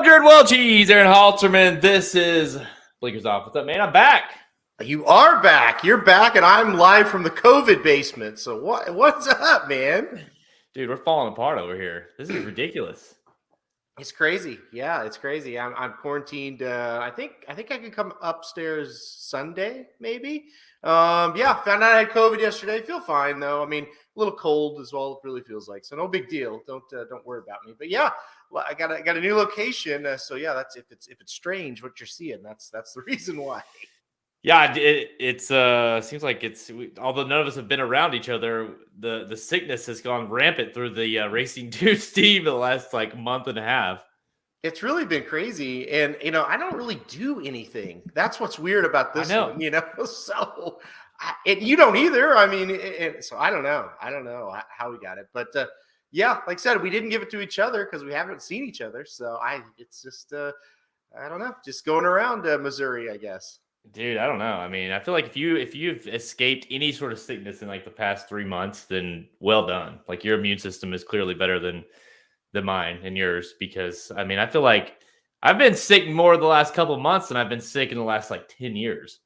Undercard Welchies, Aaron Halterman. This is Blinkers Off. What's up, man? I'm back. You are back. You're back, and I'm live from the COVID basement. So what's up, man? Dude, we're falling apart over here. This is ridiculous. It's crazy. Yeah, it's crazy. I'm quarantined. I think I can come upstairs Sunday, maybe. Yeah, found out I had COVID yesterday. Feel fine though. I mean, a little cold is all it really feels like. So no big deal. Don't worry about me. But yeah, I got a new location. So yeah, that's if it's strange what you're seeing. That's the reason why. Yeah, it's seems like although none of us have been around each other, the sickness has gone rampant through the Racing Dudes team in the last month and a half. It's really been crazy, and I don't really do anything. That's what's weird about this one, So, and you don't either. I mean, so I don't know. I don't know how we got it, but yeah, like I said, we didn't give it to each other because we haven't seen each other. So it's just I don't know, just going around Missouri, I guess. Dude, I don't know. I mean, I feel like if you've escaped any sort of sickness in the past 3 months, then well done. Like your immune system is clearly better than mine and yours, because I mean, I feel like I've been sick more the last couple of months than I've been sick in the last 10 years.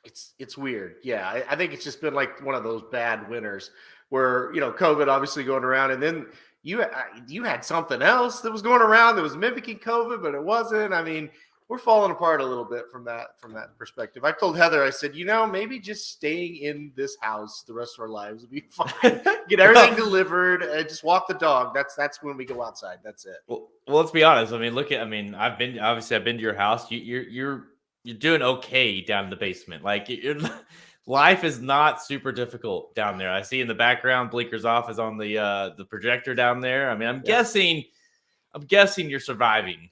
It's weird. Yeah, I think it's just been like one of those bad winters where COVID obviously going around, and then you had something else that was going around that was mimicking COVID, but it wasn't. I mean, we're falling apart a little bit from that perspective. I told Heather, I said, maybe just staying in this house the rest of our lives would be fine. Get everything delivered and just walk the dog. That's when we go outside. That's it. Well, let's be honest. I mean, I've been to your house. You're doing okay down in the basement. Life is not super difficult down there. I see in the background, Blinkers Off is on the projector down there. I mean, I'm guessing you're surviving.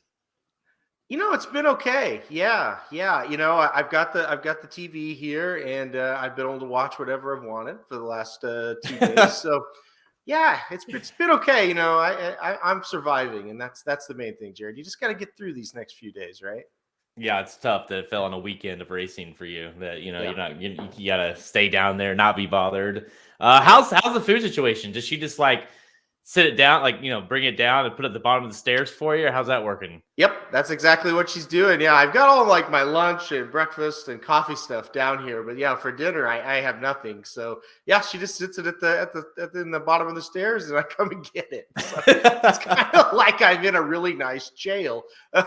It's been okay. Yeah. I've got the TV here, and I've been able to watch whatever I've wanted for the last 2 days. So, yeah, it's been okay. I'm surviving, and that's the main thing, Jared. You just got to get through these next few days, right? Yeah, it's tough that it fell on a weekend of racing for you. That you got to stay down there, not be bothered. How's the food situation? Does she just sit it down, bring it down and put it at the bottom of the stairs for you? Or how's that working? Yep, that's exactly what she's doing. Yeah, I've got all my lunch and breakfast and coffee stuff down here, but yeah, for dinner I have nothing. So yeah, she just sits it in the bottom of the stairs, and I come and get it. So it's kind of like I'm in a really nice jail. So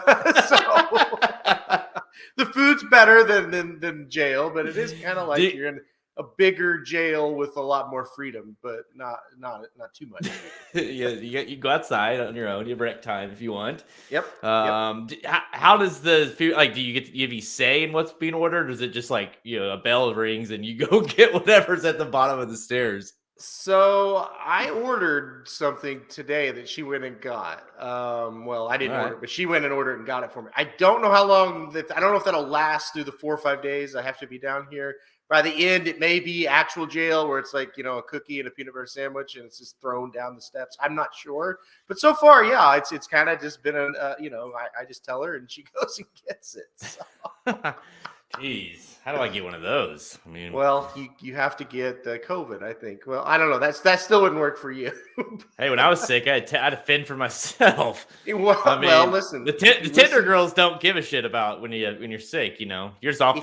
the food's better than jail, but it is kind of like you're in a bigger jail with a lot more freedom, but not too much. Yeah, you go outside on your own. You have rec time if you want. Yep. How does the food do you have any say in what's being ordered? Or is it just a bell rings and you go get whatever's at the bottom of the stairs? So I ordered something today that she went and got. Well, I didn't order it, but she went and ordered it and got it for me. I don't know how long I don't know if that'll last through the 4 or 5 days I have to be down here. By the end, it may be actual jail where it's a cookie and a peanut butter sandwich, and it's just thrown down the steps. I'm not sure, but so far, yeah, it's kind of just been I just tell her and she goes and gets it. So. Jeez, how do I get one of those? I mean, well, you have to get COVID, I think. Well, I don't know. That still wouldn't work for you. Hey, when I was sick, I had to fend for myself. Well, listen, the Tinder girls don't give a shit about when you're sick. You're just off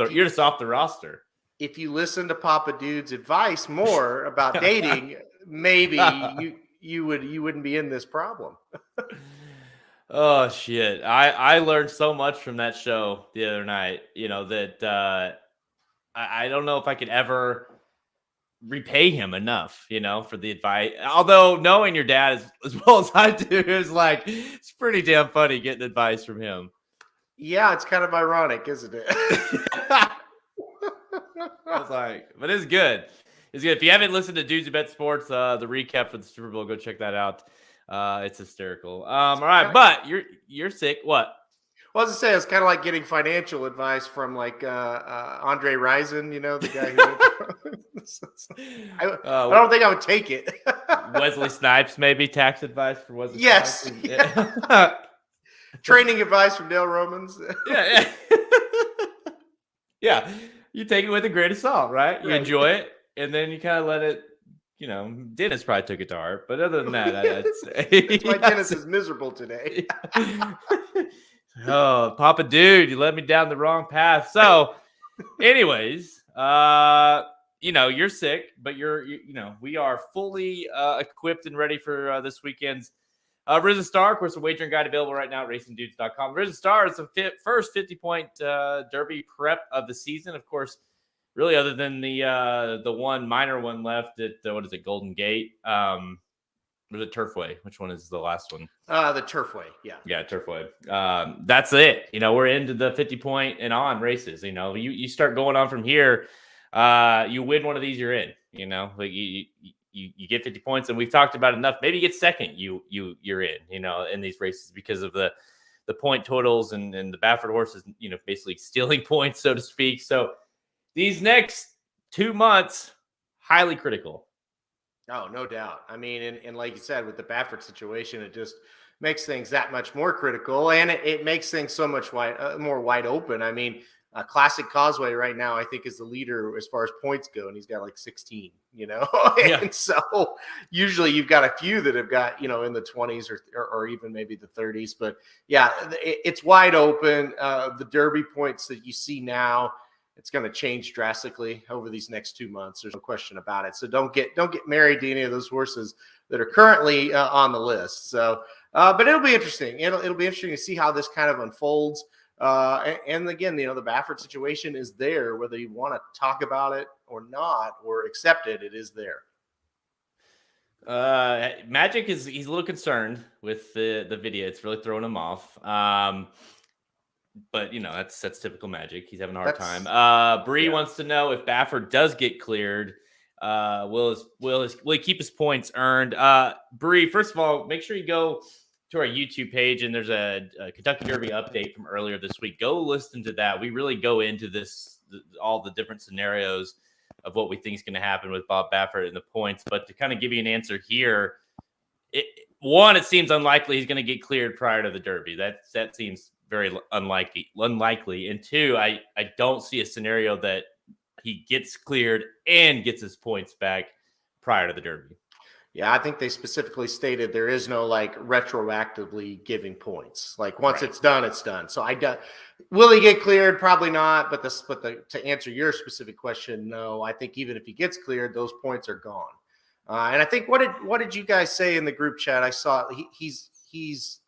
the roster. If you listen to Papa Dude's advice more about dating, maybe you wouldn't be in this problem. Oh shit! I learned so much from that show the other night. That I don't know if I could ever repay him enough. For the advice. Although knowing your dad as well as I do is it's pretty damn funny getting advice from him. Yeah, it's kind of ironic, isn't it? But it's good. It's good. If you haven't listened to Dudes Who Bet Sports, the recap for the Super Bowl, go check that out. It's hysterical. All right, but you're sick. What? Well, as I say, it's kind of like getting financial advice from Andre Rison, the guy who. I don't think I would take it. Wesley Snipes, maybe tax advice for Wesley. Yes. Snipes. Yeah. Training advice from Dale Romans. Yeah. Yeah. You take it with a grain of salt, right? You enjoy it, and then you kind of let it. Dennis probably took it to heart, but other than that, I'd say that's why Dennis is miserable today. Oh, Papa dude, you led me down the wrong path. So, anyways, you're sick, but we are fully equipped and ready for this weekend's Risen Star. Of course, a wagering guide available right now at racingdudes.com. Risen Star is the first 50-point Derby prep of the season. Of course, really, other than the one minor one left at what is it, Golden Gate? Or the Turfway? Which one is the last one? The Turfway, yeah. Yeah, Turfway. That's it. We're into the 50-point and on races. You start going on from here. You win one of these, you're in. Like you get 50 points, and we've talked about enough. Maybe you get second, you're in. In these races because of the point totals and the Baffert horses. Basically stealing points, so to speak. So these next 2 months, highly critical. Oh, no doubt. I mean, and like you said, with the Baffert situation, it just makes things that much more critical, and it makes things so much more wide open. I mean, Classic Causeway right now, I think, is the leader as far as points go, and he's got like 16. Yeah. And so usually you've got a few that have got in the 20s or even maybe the 30s. But yeah, it's wide open. The Derby points that you see now, it's going to change drastically over these next 2 months. There's no question about it. So don't get married to any of those horses that are currently on the list. So, but it'll be interesting. It'll be interesting to see how this kind of unfolds. And again, the Baffert situation is there, whether you want to talk about it or not, or accept it, it is there. Magic he's a little concerned with the video. It's really throwing him off. But that's typical Magic. He's having a hard time. Bree wants to know if Baffert does get cleared, will he keep his points earned? Bree, first of all, make sure you go to our YouTube page, and there's a Kentucky Derby update from earlier this week. Go listen to that. We really go into all the different scenarios of what we think is going to happen with Bob Baffert and the points. But to kind of give you an answer here, it seems unlikely he's going to get cleared prior to the Derby. That seems very unlikely. And two, I don't see a scenario that he gets cleared and gets his points back prior to the Derby. Yeah, I think they specifically stated there is no retroactively giving points. Like once it's done, it's done. So will he get cleared? Probably not. But to answer your specific question, no. I think even if he gets cleared, those points are gone. And I think what did you guys say in the group chat? I saw he's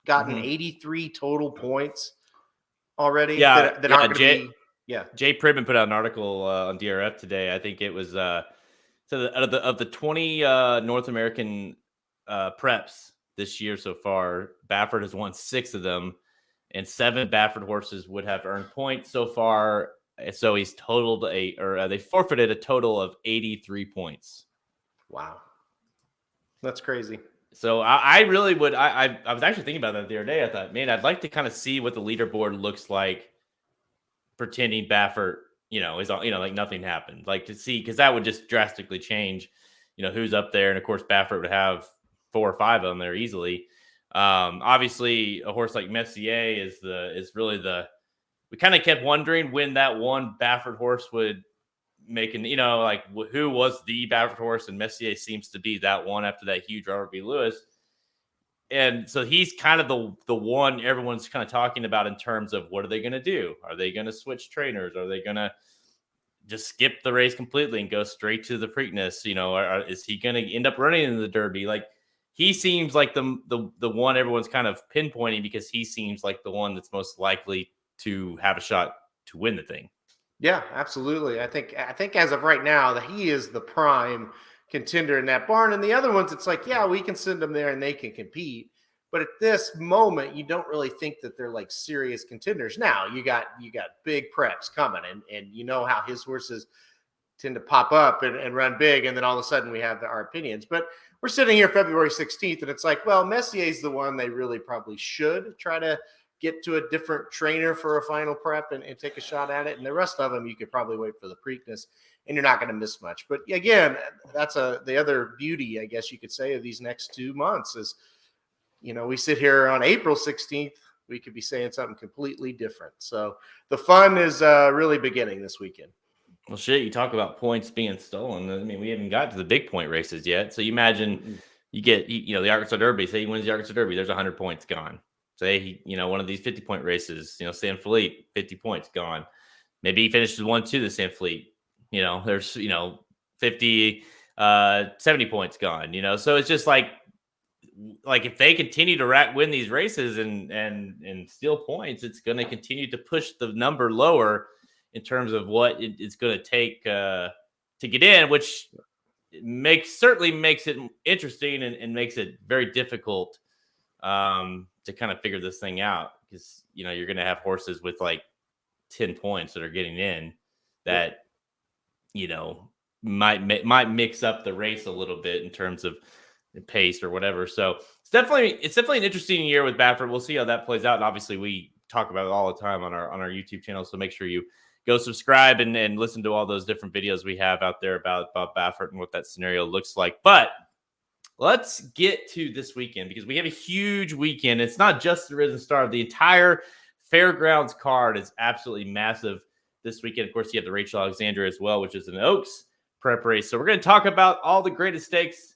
gotten 83 total points already. Yeah, that aren't going to be. Yeah, Jay Pridman put out an article on DRF today. I think it was so of the 20 North American preps this year so far, Baffert has won 6 of them, and 7 Baffert horses would have earned points so far. So he's totaled they forfeited a total of 83 points. Wow, that's crazy. So I really would. I was actually thinking about that the other day. I thought, man, I'd like to kind of see what the leaderboard looks like, pretending Baffert, is like nothing happened. Like to see, because that would just drastically change, who's up there. And of course, Baffert would have 4 or 5 on there easily. Obviously, a horse like Messier is really we kind of kept wondering when that one Baffert horse would make who was the Baffert horse, and Messier seems to be that one after that huge Robert B. Lewis. And so he's kind of the one everyone's kind of talking about in terms of what are they going to do? Are they going to switch trainers? Are they going to just skip the race completely and go straight to the Preakness? Is he going to end up running in the Derby? Like he seems like the one everyone's kind of pinpointing because he seems like the one that's most likely to have a shot to win the thing. Yeah, absolutely. I think as of right now that he is the prime contender in that barn, and the other ones, it's like, yeah, we can send them there and they can compete. But at this moment, you don't really think that they're like serious contenders. Now you got big preps coming, and how his horses tend to pop up and run big, and then all of a sudden we have our opinions. But we're sitting here February 16th, and it's like, well, Messier's the one they really probably should try to get to a different trainer for a final prep and take a shot at it. And the rest of them, you could probably wait for the Preakness, and you're not going to miss much. But again, that's the other beauty, I guess you could say, of these next 2 months is, we sit here on April 16th, we could be saying something completely different. So the fun is really beginning this weekend. Well, shit, you talk about points being stolen. I mean, we haven't got to the big point races yet. So you imagine you get, the Arkansas Derby, say he wins the Arkansas Derby, there's 100 points gone. Say one of these 50-point races, San Felipe, 50 points gone. Maybe he finishes 1-2 the San Felipe. There's 50, 70 points gone. So it's just like if they continue to win these races and steal points, it's going to continue to push the number lower in terms of what it's going to take to get in, which certainly makes it interesting and makes it very difficult to kind of figure this thing out, because you're going to have horses with like 10 points that are getting in that might mix up the race a little bit in terms of pace or whatever. So it's definitely an interesting year with Baffert. We'll see how that plays out. And obviously we talk about it all the time on our YouTube channel. So make sure you go subscribe and listen to all those different videos we have out there about Baffert and what that scenario looks like. But let's get to this weekend, because we have a huge weekend. It's not just the Risen Star. The entire Fairgrounds card is absolutely massive this weekend. Of course, you have the Rachel Alexandra as well, which is an Oaks prep race. So we're going to talk about all the greatest stakes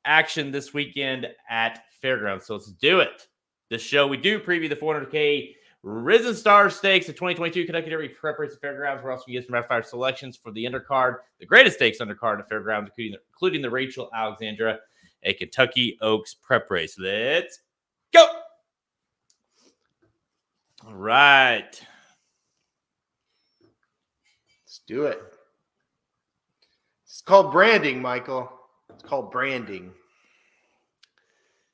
action this weekend at Fairgrounds. So let's do it. This show, we do preview the 400K Risen Star Stakes, the 2022 Kentucky Derby prep race at Fairgrounds. We're also going to get some rapid fire selections for the undercard, the greatest stakes undercard at Fairgrounds, including the Rachel Alexandra, a Kentucky Oaks prep race. Let's go. All right. Let's do it. It's called branding, Michael. It's called branding.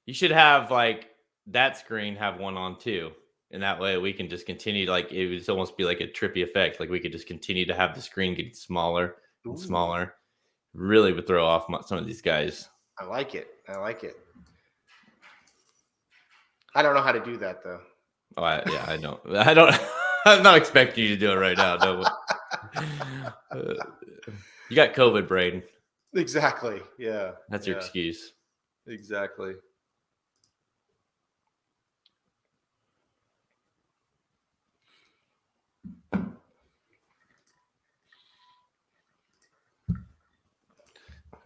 You should have like that screen have one on too. And that way we can just continue, like it would almost be like a trippy effect. Like we could just continue to have the screen get smaller and smaller. Really would throw off some of these guys. I like it. I don't know how to do that though. Oh, I don't. I'm not expecting you to do it right now. No. You got COVID, Braden. Exactly. Yeah. That's your excuse. Exactly.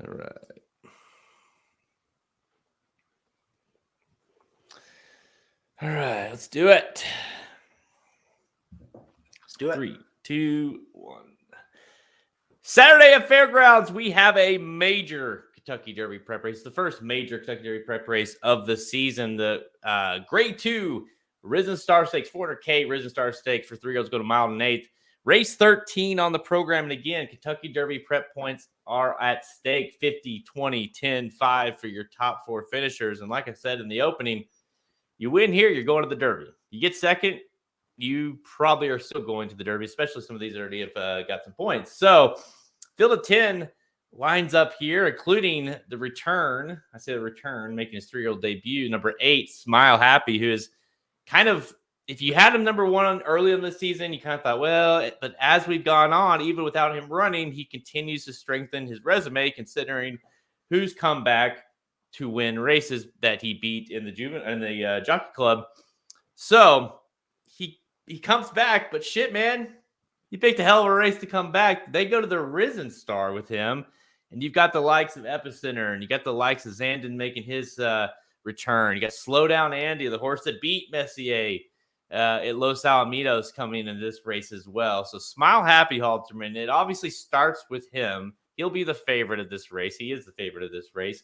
All right. All right, let's do it. Let's do it. 3, 2, 1. Saturday at Fairgrounds, we have a major Kentucky Derby prep race. The first major Kentucky Derby prep race of the season. The Grade 2 Risen Star Stakes, 400K Risen Star Stakes for 3-year-olds go to mile and eighth. Race 13 on the program. And again, Kentucky Derby prep points are at stake, 50, 20, 10, 5 for your top 4 finishers. And like I said in the opening, you win here, you're going to the Derby. You get second, you probably are still going to the Derby, especially some of these already have got some points. So field of 10 lines up here, including the return. I say the return, making his 3-year-old debut, number 8, Smile Happy, who is kind of, if you had him number 1 early in the season, you kind of thought, well, but as we've gone on, even without him running, he continues to strengthen his resume, considering who's come back to win races that he beat in the Jockey Club. So he comes back, but shit, man, you picked a hell of a race to come back. They go to the Risen Star with him, and you've got the likes of Epicenter, and you got the likes of Zandon making his return. You got Slow Down Andy, the horse that beat Messier at Los Alamitos, coming into this race as well. So Smile Happy, Halterman, it obviously starts with him. He'll be the favorite of this race. He is the favorite of this race.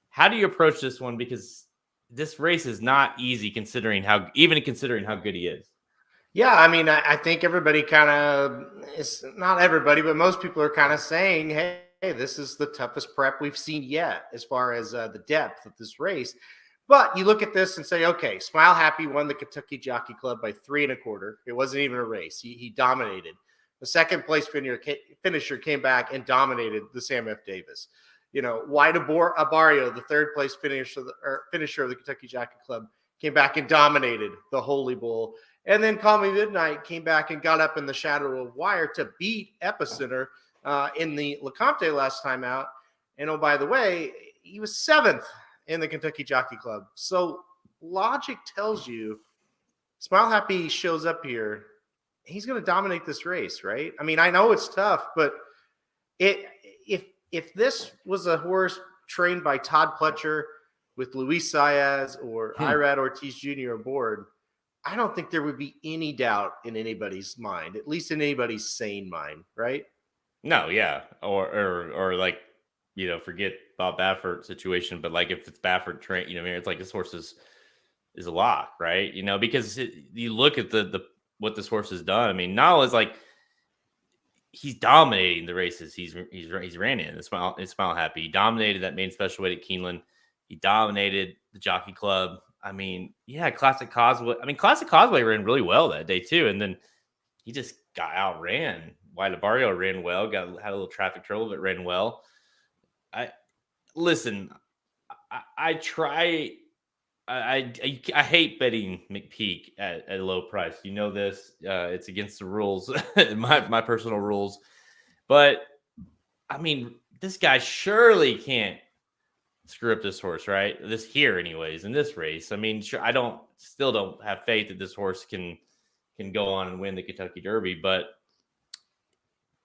How do you approach this one? Because this race is not easy, considering how good he is. Yeah, I mean, I think everybody kind of, it's not everybody, but most people are kind of saying, hey, this is the toughest prep we've seen yet as far as the depth of this race. But you look at this and say, okay, Smile Happy won the Kentucky Jockey Club by 3 1/4. It wasn't even a race. He dominated. The second place finisher came back and dominated the Sam F. Davis. White Abario, the third place finisher of the Kentucky Jockey Club, came back and dominated the Holy Bull. And then Call Me Midnight came back and got up in the shadow of wire to beat Epicenter in the LeCompte last time out. And oh, by the way, he was 7th in the Kentucky Jockey Club. So logic tells you Smile Happy shows up here, he's going to dominate this race, right? I mean, I know it's tough, but if this was a horse trained by Todd Pletcher with Luis Saez or Irad Ortiz Jr. aboard, I don't think there would be any doubt in anybody's mind, at least in anybody's sane mind, right? No, yeah, or like, forget Bob Baffert situation, but like if it's Baffert train, I mean, it's like this horse is a lock, right? Because you look at the what this horse has done. I mean, not only is like he's dominating the races he's ran in. Smile Happy. He dominated that main special weight at Keeneland. He dominated the Jockey Club. I mean, yeah, Classic Causeway. I mean, Classic Causeway ran really well that day too, and then he just got outran. White Barrio ran well, had a little traffic trouble, but ran well. I listen. I try. I hate betting McPeak at a low price. You know this. It's against the rules, my personal rules. But I mean, this guy surely can't screw up this horse, right? Anyways, in this race. I mean, sure, still don't have faith that this horse can go on and win the Kentucky Derby. But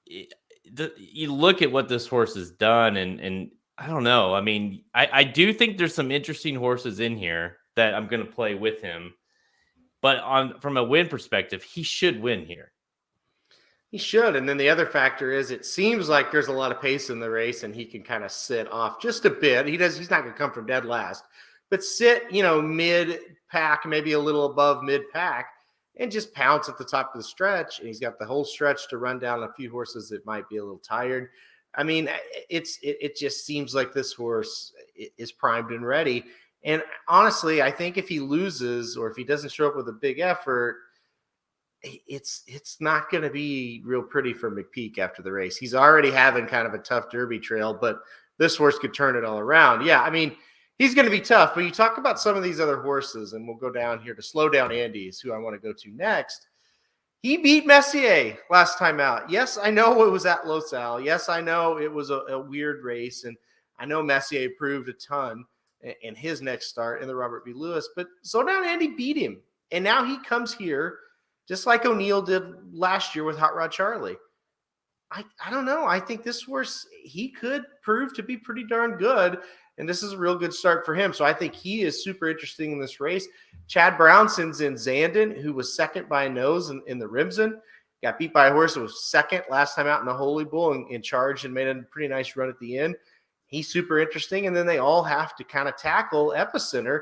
you look at what this horse has done, and I don't know. I mean, I do think there's some interesting horses in here that I'm going to play with him. But from a win perspective, he should win here. He should. And then the other factor is it seems like there's a lot of pace in the race and he can kind of sit off just a bit. He's not going to come from dead last, but sit, mid pack, maybe a little above mid pack, and just pounce at the top of the stretch. And he's got the whole stretch to run down a few horses that might be a little tired. I mean, it just seems like this horse is primed and ready. And honestly, I think if he loses or if he doesn't show up with a big effort, it's not going to be real pretty for McPeak after the race. He's already having kind of a tough Derby trail, but this horse could turn it all around. Yeah, I mean, he's going to be tough, but you talk about some of these other horses, and we'll go down here to Slow Down Andy's, who I want to go to next. He beat Messier last time out. Yes, I know it was at Los Al. Yes, I know it was a weird race, and I know Messier proved a ton in his next start in the Robert B. Lewis, but Slow Down Andy beat him, and now he comes here just like O'Neill did last year with Hot Rod Charlie. I don't know. I think this horse, he could prove to be pretty darn good, and this is a real good start for him. So I think he is super interesting in this race. Chad Brownson's in Zandon, who was second by a nose in the Rimson. Got beat by a horse that was second last time out in the Holy Bull and charged and made a pretty nice run at the end. He's super interesting. And then they all have to kind of tackle Epicenter,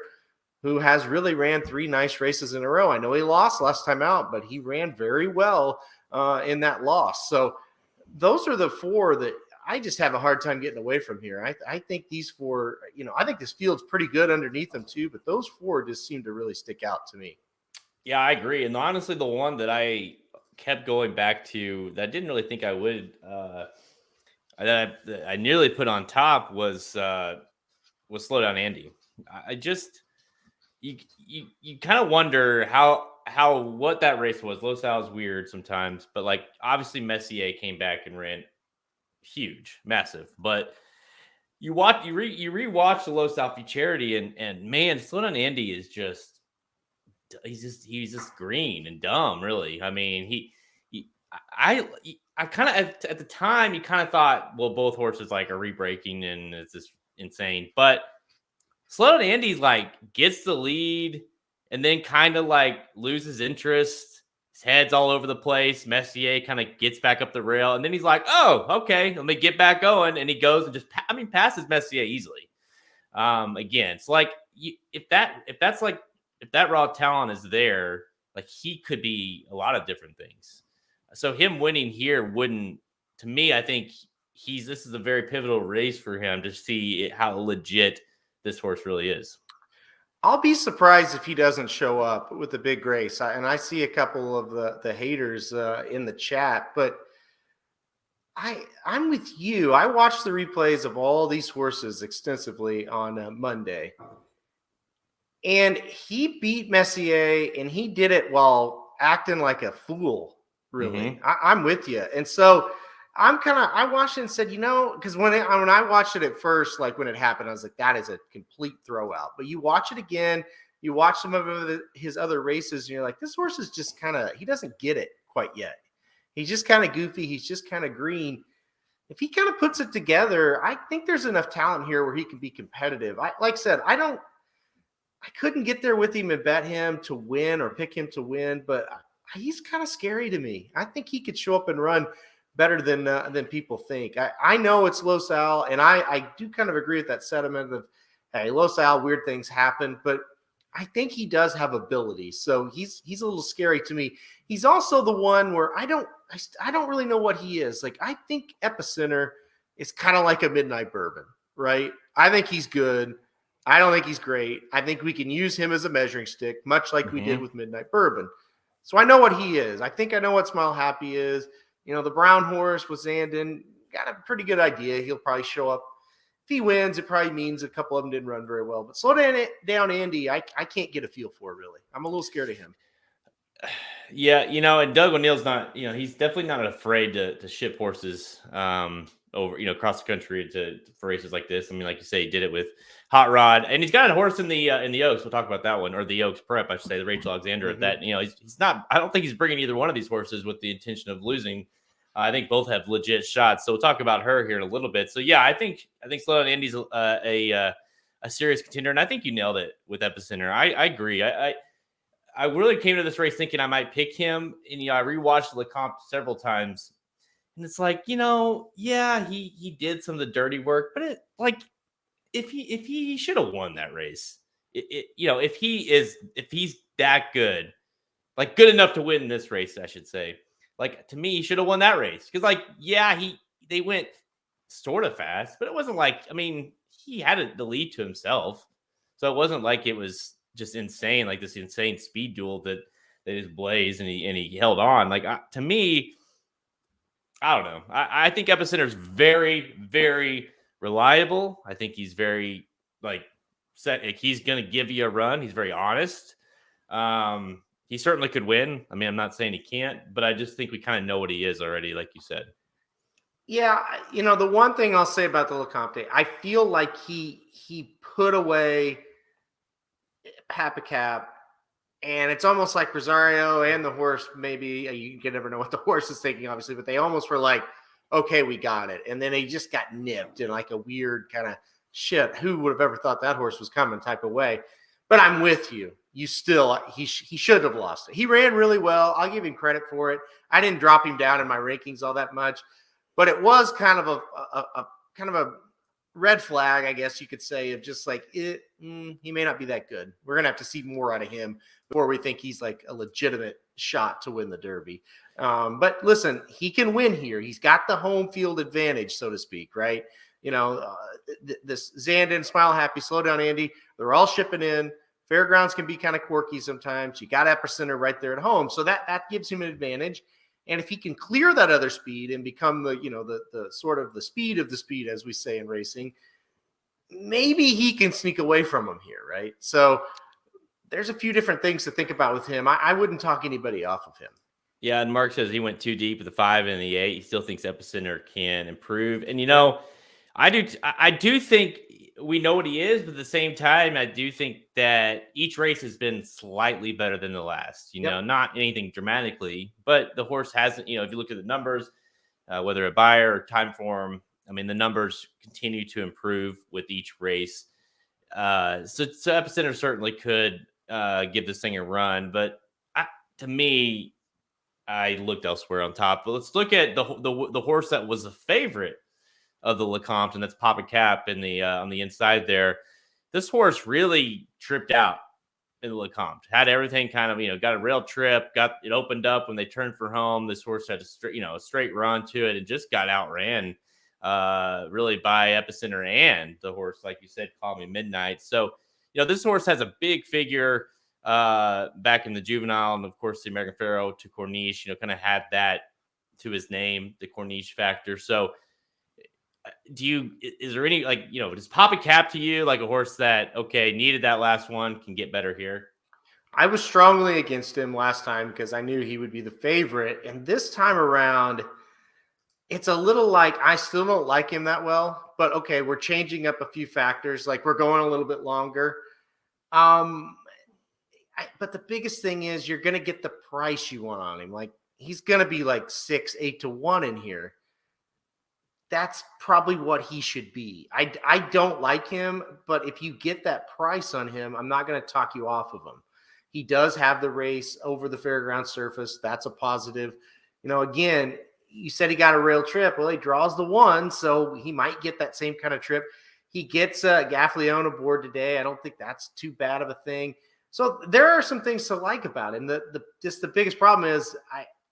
who has really ran 3 nice races in a row. I know he lost last time out, but he ran very well in that loss. So those are the 4 that I just have a hard time getting away from here. I think these 4, I think this field's pretty good underneath them too, but those 4 just seem to really stick out to me. Yeah, I agree. And honestly, the one that I kept going back to that I didn't really think I would, that I nearly put on top was Slow Down Andy. I just, you kind of wonder how what that race was. Los Al is weird sometimes, but like obviously Messier came back and ran huge, massive. But you rewatch the Los Al Charity and man, Slow Down Andy is he's just green and dumb, really. I mean, I kind of at the time you kind of thought, well, both horses like are re-breaking and it's just insane, but Slow Down Andy like gets the lead and then kind of like loses interest. His head's all over the place. Messier kind of gets back up the rail, and then he's like, "Oh, okay, let me get back going." And he goes and just, passes Messier easily. Again, it's like if that raw talent is there, like he could be a lot of different things. So him winning here wouldn't, to me, I think this is a very pivotal race for him to see how legit this horse really is. I'll be surprised if he doesn't show up with the big race. And I see a couple of the haters in the chat, but I'm with you. I watched the replays of all these horses extensively on Monday, and he beat Messier, and he did it while acting like a fool. Really, Mm-hmm. I'm with you, and so I watched it and said, because when I watched it at first, like when it happened, I was like, that is a complete throwout. But you watch it again, you watch some of his other races, and you're like, this horse is just he doesn't get it quite yet. He's just kind of goofy. He's just kind of green. if he kind of puts it together, I think there's enough talent here where he can be competitive. Like I said, I couldn't get there with him and bet him to win or pick him to win, but he's kind of scary to me. I think he could show up and run better than people think. I know it's Los Al, and I do kind of agree with that sentiment of, hey, Los Al, weird things happen, but I think he does have ability. So he's a little scary to me. He's also the one where I don't really know what he is. Like, I think Epicenter is kind of like a midnight bourbon, right? I think he's good. I don't think he's great. I think we can use him as a measuring stick, much like we did with Midnight Bourbon. So I know what he is. I think I know what Smile Happy is. The brown horse with Zandon, got a pretty good idea. He'll probably show up. If he wins, it probably means a couple of them didn't run very well. But slow down Andy, I can't get a feel for it, really. I'm a little scared of him. Yeah, and Doug O'Neill's not, he's definitely not afraid to ship horses over, across the country for races like this. I mean, like you say, he did it with Hot Rod, and he's got a horse in the Oaks. We'll talk about that one, or the Oaks Prep, I should say, the Rachel Alexandra. That he's not. I don't think he's bringing either one of these horses with the intention of losing. I think both have legit shots. So we'll talk about her here in a little bit. So yeah, I think Slow Down Andy's a serious contender, and I think you nailed it with Epicenter. I agree. I really came to this race thinking I might pick him, and I rewatched the Lecomte several times, and it's like, yeah, he did some of the dirty work, but if he should have won that race, if he's that good, like good enough to win this race, I should say, like to me, he should have won that race because they went sort of fast, but it wasn't like, I mean, he had the lead to himself, so it wasn't like it was just insane, like this insane speed duel that just blazed and he held on. Like to me, I don't know. I think Epicenter is very, very reliable. I think he's very set. Like, he's going to give you a run. He's very honest. He certainly could win. I mean, I'm not saying he can't, but I just think we kind of know what he is already, like you said. Yeah, the one thing I'll say about the Lecomte, I feel like he put away Papacap, and it's almost like Rosario and the horse, maybe you can never know what the horse is thinking, obviously, but they almost were like, okay, we got it. And then he just got nipped in like a weird kind of shit. Who would have ever thought that horse was coming type of way? But I'm with you. He should have lost it. He ran really well. I'll give him credit for it. I didn't drop him down in my rankings all that much, but it was kind of a red flag, I guess you could say, of just like he may not be that good. We're gonna have to see more out of him before we think he's like a legitimate shot to win the Derby. But listen, he can win here. He's got the home field advantage, so to speak, right? This Zandon, Smile Happy, Slow Down Andy, they're all shipping in. Fairgrounds can be kind of quirky sometimes. You got Epicenter right there at home, so that gives him an advantage. And if he can clear that other speed and become the sort of the speed of the speed, as we say in racing, maybe he can sneak away from him here, right? So there's a few different things to think about with him. I wouldn't talk anybody off of him. Yeah, and Mark says he went too deep with the 5 and the 8. He still thinks Epicenter can improve. And I do think we know what he is, but at the same time, I do think that each race has been slightly better than the last. Not anything dramatically, but the horse hasn't. If you look at the numbers, whether a buyer or time form, I mean, the numbers continue to improve with each race. So Epicenter certainly could give this thing a run, but to me, I looked elsewhere on top. But let's look at the horse that was a favorite of the Lecomte, and that's Papa Cap in the on the inside there. This horse really tripped out in the Lecomte. Had everything kind of, got a rail trip, got it opened up when they turned for home. This horse had a straight run to it and just got outran really by Epicenter and the horse, like you said, Call Me Midnight. So, this horse has a big figure back in the juvenile, and of course the American Pharaoh to Corniche, kind of had that to his name, the Corniche factor. So is there any, does Papa Cap to you like a horse that, okay, needed that last one, can get better here? I was strongly against him last time because I knew he would be the favorite. And this time around, it's a little like I still don't like him that well, but okay, we're changing up a few factors. Like we're going a little bit longer. But the biggest thing is you're going to get the price you want on him. Like he's going to be like 6, 8 to 1 in here. that's probably what he should be. I don't like him, but if you get that price on him, I'm not going to talk you off of him. He does have the race over the fairground surface. That's a positive. Again, you said he got a rail trip. Well, he draws the 1, so he might get that same kind of trip. He gets Gaffleone aboard today. I don't think that's too bad of a thing. So there are some things to like about him. Just the biggest problem is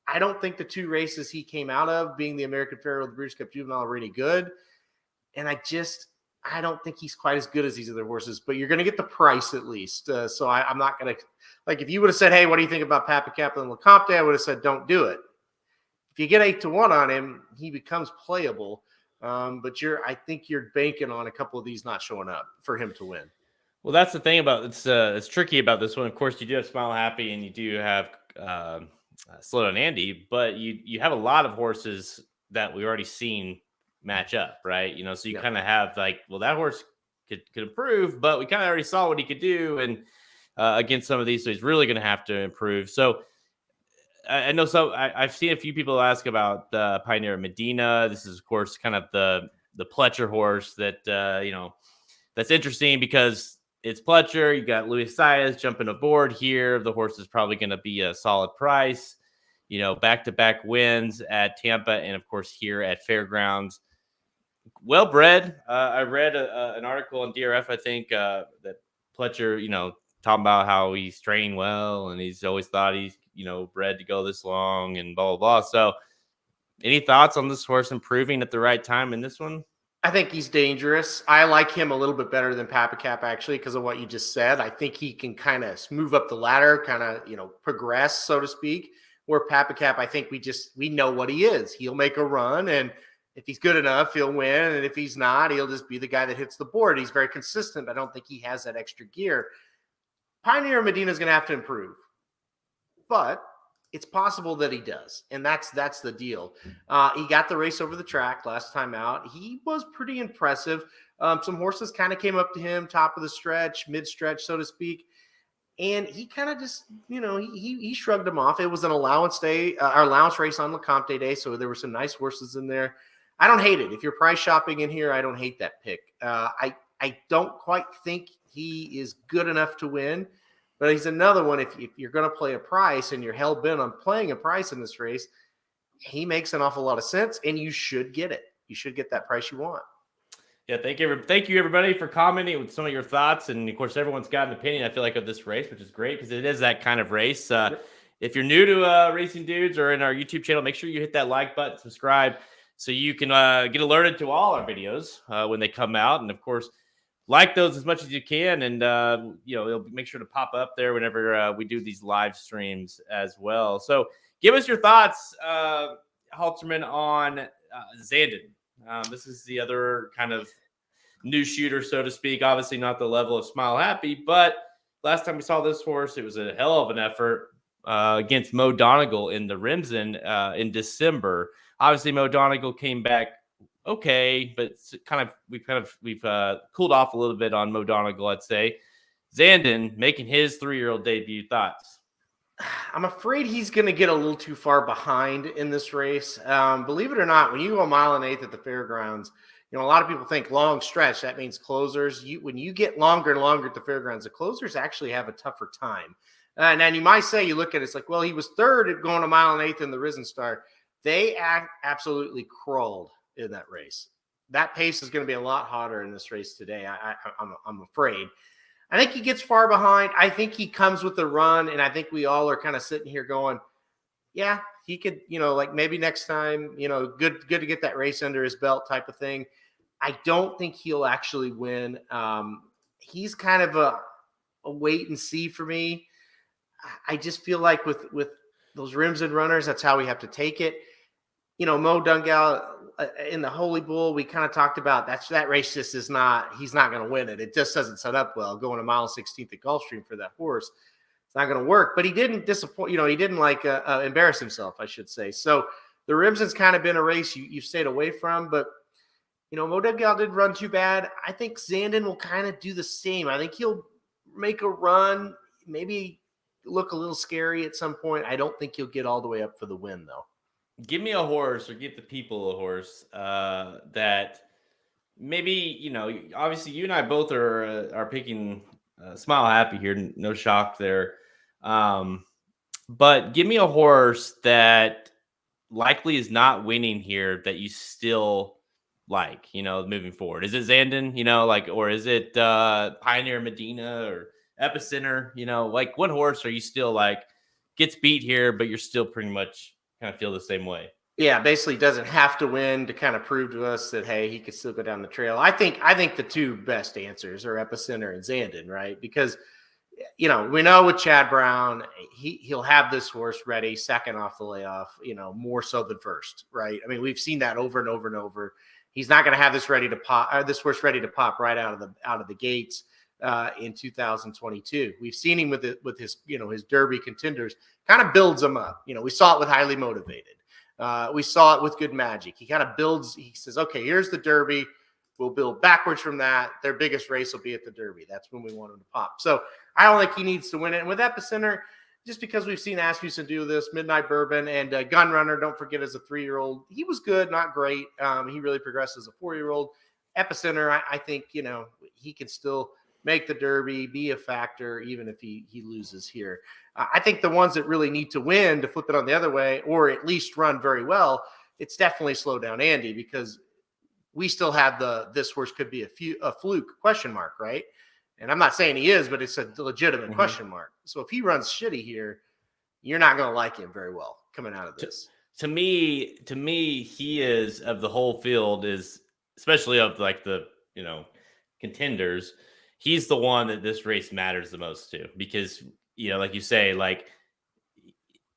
I don't think the 2 races he came out of, being the American Pharoah, the Breeders' Cup Juvenile, are any good. And I don't think he's quite as good as these other horses, but you're going to get the price at least. So I'm not going to, like, if you would have said, hey, what do you think about Papa Cap and LeCompte? I would have said, don't do it. If you get 8-1 on him, he becomes playable. But I think you're banking on a couple of these not showing up for him to win. Well, that's the thing about it's tricky about this one. Of course, you do have Smile Happy and you do have Slow Down Andy, but you have a lot of horses that we've already seen match up, right? So you kind of have like, well, that horse could improve, but we kind of already saw what he could do, and against some of these, so he's really going to have to improve. So I know I've seen a few people ask about Pioneer Medina. This is, of course, kind of the Pletcher horse that that's interesting because it's Pletcher. You got Luis Saez jumping aboard here. The horse is probably going to be a solid price. Back-to-back wins at Tampa and, of course, here at Fairgrounds. Well bred. I read an article on DRF, I think, that Pletcher, talking about how he's trained well and he's always thought he's, bred to go this long and blah, blah, blah. So any thoughts on this horse improving at the right time in this one? I think he's dangerous. I like him a little bit better than Papa Cap, actually, because of what you just said. I think he can kind of move up the ladder, kind of, progress, so to speak. Where Papa Cap, I think we know what he is. He'll make a run, and if he's good enough, he'll win. And if he's not, he'll just be the guy that hits the board. He's very consistent. I don't think he has that extra gear. Pioneer Medina is going to have to improve, but it's possible that he does, and that's the deal. He got the race over the track last time out. He was pretty impressive. Some horses kind of came up to him, top of the stretch, mid-stretch, so to speak, and he kind of just, he shrugged them off. It was an allowance day, allowance race on LeCompte Day, so there were some nice horses in there. I don't hate it. If you're price shopping in here, I don't hate that pick. I don't quite think he is good enough to win. But he's another one, if you're going to play a price and you're hell-bent on playing a price in this race, he makes an awful lot of sense, and you should get it. You should get that price you want. Yeah, thank you, everybody, for commenting with some of your thoughts. And, of course, everyone's got an opinion, I feel like, of this race, which is great because it is that kind of race. If you're new to Racing Dudes or in our YouTube channel, make sure you hit that like button, subscribe, so you can get alerted to all our videos when they come out. And, of course, like those as much as you can, and it'll make sure to pop up there whenever we do these live streams as well. So give us your thoughts, Halterman, on Zandon. This is the other kind of new shooter, so to speak. Obviously not the level of Smile Happy, but last time we saw this horse, it was a hell of an effort against Mo Donegal in the Rimson in December. Obviously, Mo Donegal came back okay, but we've cooled off a little bit on Mo Donegal, I'd say. Zandon making his 3-year-old debut. Thoughts? I'm afraid he's going to get a little too far behind in this race. Believe it or not, when you go 1.8 miles at the fairgrounds, a lot of people think long stretch, that means closers. When you get longer and longer at the fairgrounds, the closers actually have a tougher time. And you might say, you look at it, it's like, well, he was third at going 1.8 miles in the Risen Star. They absolutely crawled in that race. That pace is going to be a lot hotter in this race today. I'm afraid. I think he gets far behind. I think he comes with the run, and I think we all are kind of sitting here going, yeah, he could, like maybe next time, good to get that race under his belt type of thing. I don't think he'll actually win. He's kind of a wait and see for me. I just feel like with those rims and runners, that's how we have to take it. Mo Donegal in the Holy Bull, we kind of talked about that race just he's not going to win it. It just doesn't set up well going 1.16 miles at Gulfstream for that horse. It's not going to work, but he didn't disappoint, he didn't embarrass himself, I should say. So the Rimson's kind of been a race you've stayed away from, but Mo Donegal didn't run too bad. I think Zandon will kind of do the same. I think he'll make a run, maybe look a little scary at some point. I don't think he'll get all the way up for the win, though. give me a horse or give the people a horse that maybe, obviously you and I both are picking Smile Happy here. No shock there. Um, but give me a horse that likely is not winning here that you still like, moving forward. Is it Zandon, or is it Pioneer Medina or Epicenter? Like what horse are you still like gets beat here, but you're still pretty much kind of feel the same way? Yeah, basically doesn't have to win to kind of prove to us that, hey, he could still go down the trail. I think the two best answers are Epicenter and Zandon, right? Because we know with Chad Brown, he'll have this horse ready second off the layoff, more so than first, right? I mean, we've seen that over and over and over. He's not going to have this horse ready to pop right out of the gates in 2022. We've seen him with his his Derby contenders, kind of builds them up. We saw it with Highly Motivated. We saw it with Good Magic. He kind of builds. He says, okay, here's the Derby. We'll build backwards from that. Their biggest race will be at the Derby. That's when we want him to pop. So I don't think he needs to win it. And with Epicenter, just because we've seen Asmussen do this, Midnight Bourbon and Gun Runner, don't forget, as a 3-year-old, he was good, not great. He really progressed as a 4-year-old. Epicenter, I think, he can still make the Derby, be a factor, even if he loses here. I think the ones that really need to win to flip it on the other way, or at least run very well, it's definitely Slow Down Andy, because we still have this horse could be a fluke question mark, right? And I'm not saying he is, but it's a legitimate question mark. So if he runs shitty here, you're not going to like him very well coming out of this. To me, he is, of the whole field, is especially of like the contenders, he's the one that this race matters the most to, because like you say, like,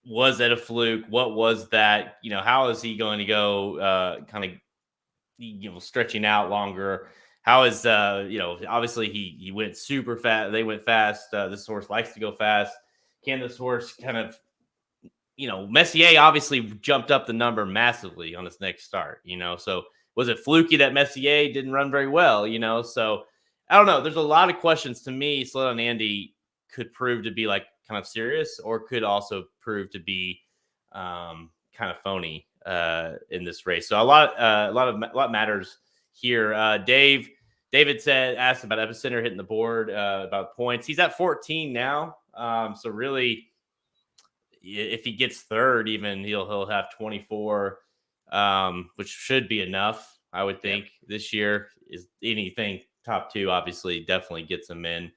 was it a fluke? What was that? How is he going to go kind of stretching out longer? How is obviously he went super fast. They went fast. This horse likes to go fast. Can this horse kind of, Messier obviously jumped up the number massively on his next start, so was it fluky that Messier didn't run very well, so I don't know. There's a lot of questions. To me, Slow Down Andy could prove to be like kind of serious, or could also prove to be kind of phony in this race. So a lot matters here. David asked about Epicenter hitting the board, about points. He's at 14 now. So really, if he gets third, even he'll have 24, which should be enough, I would think. This year is anything top 2, obviously, definitely gets him in,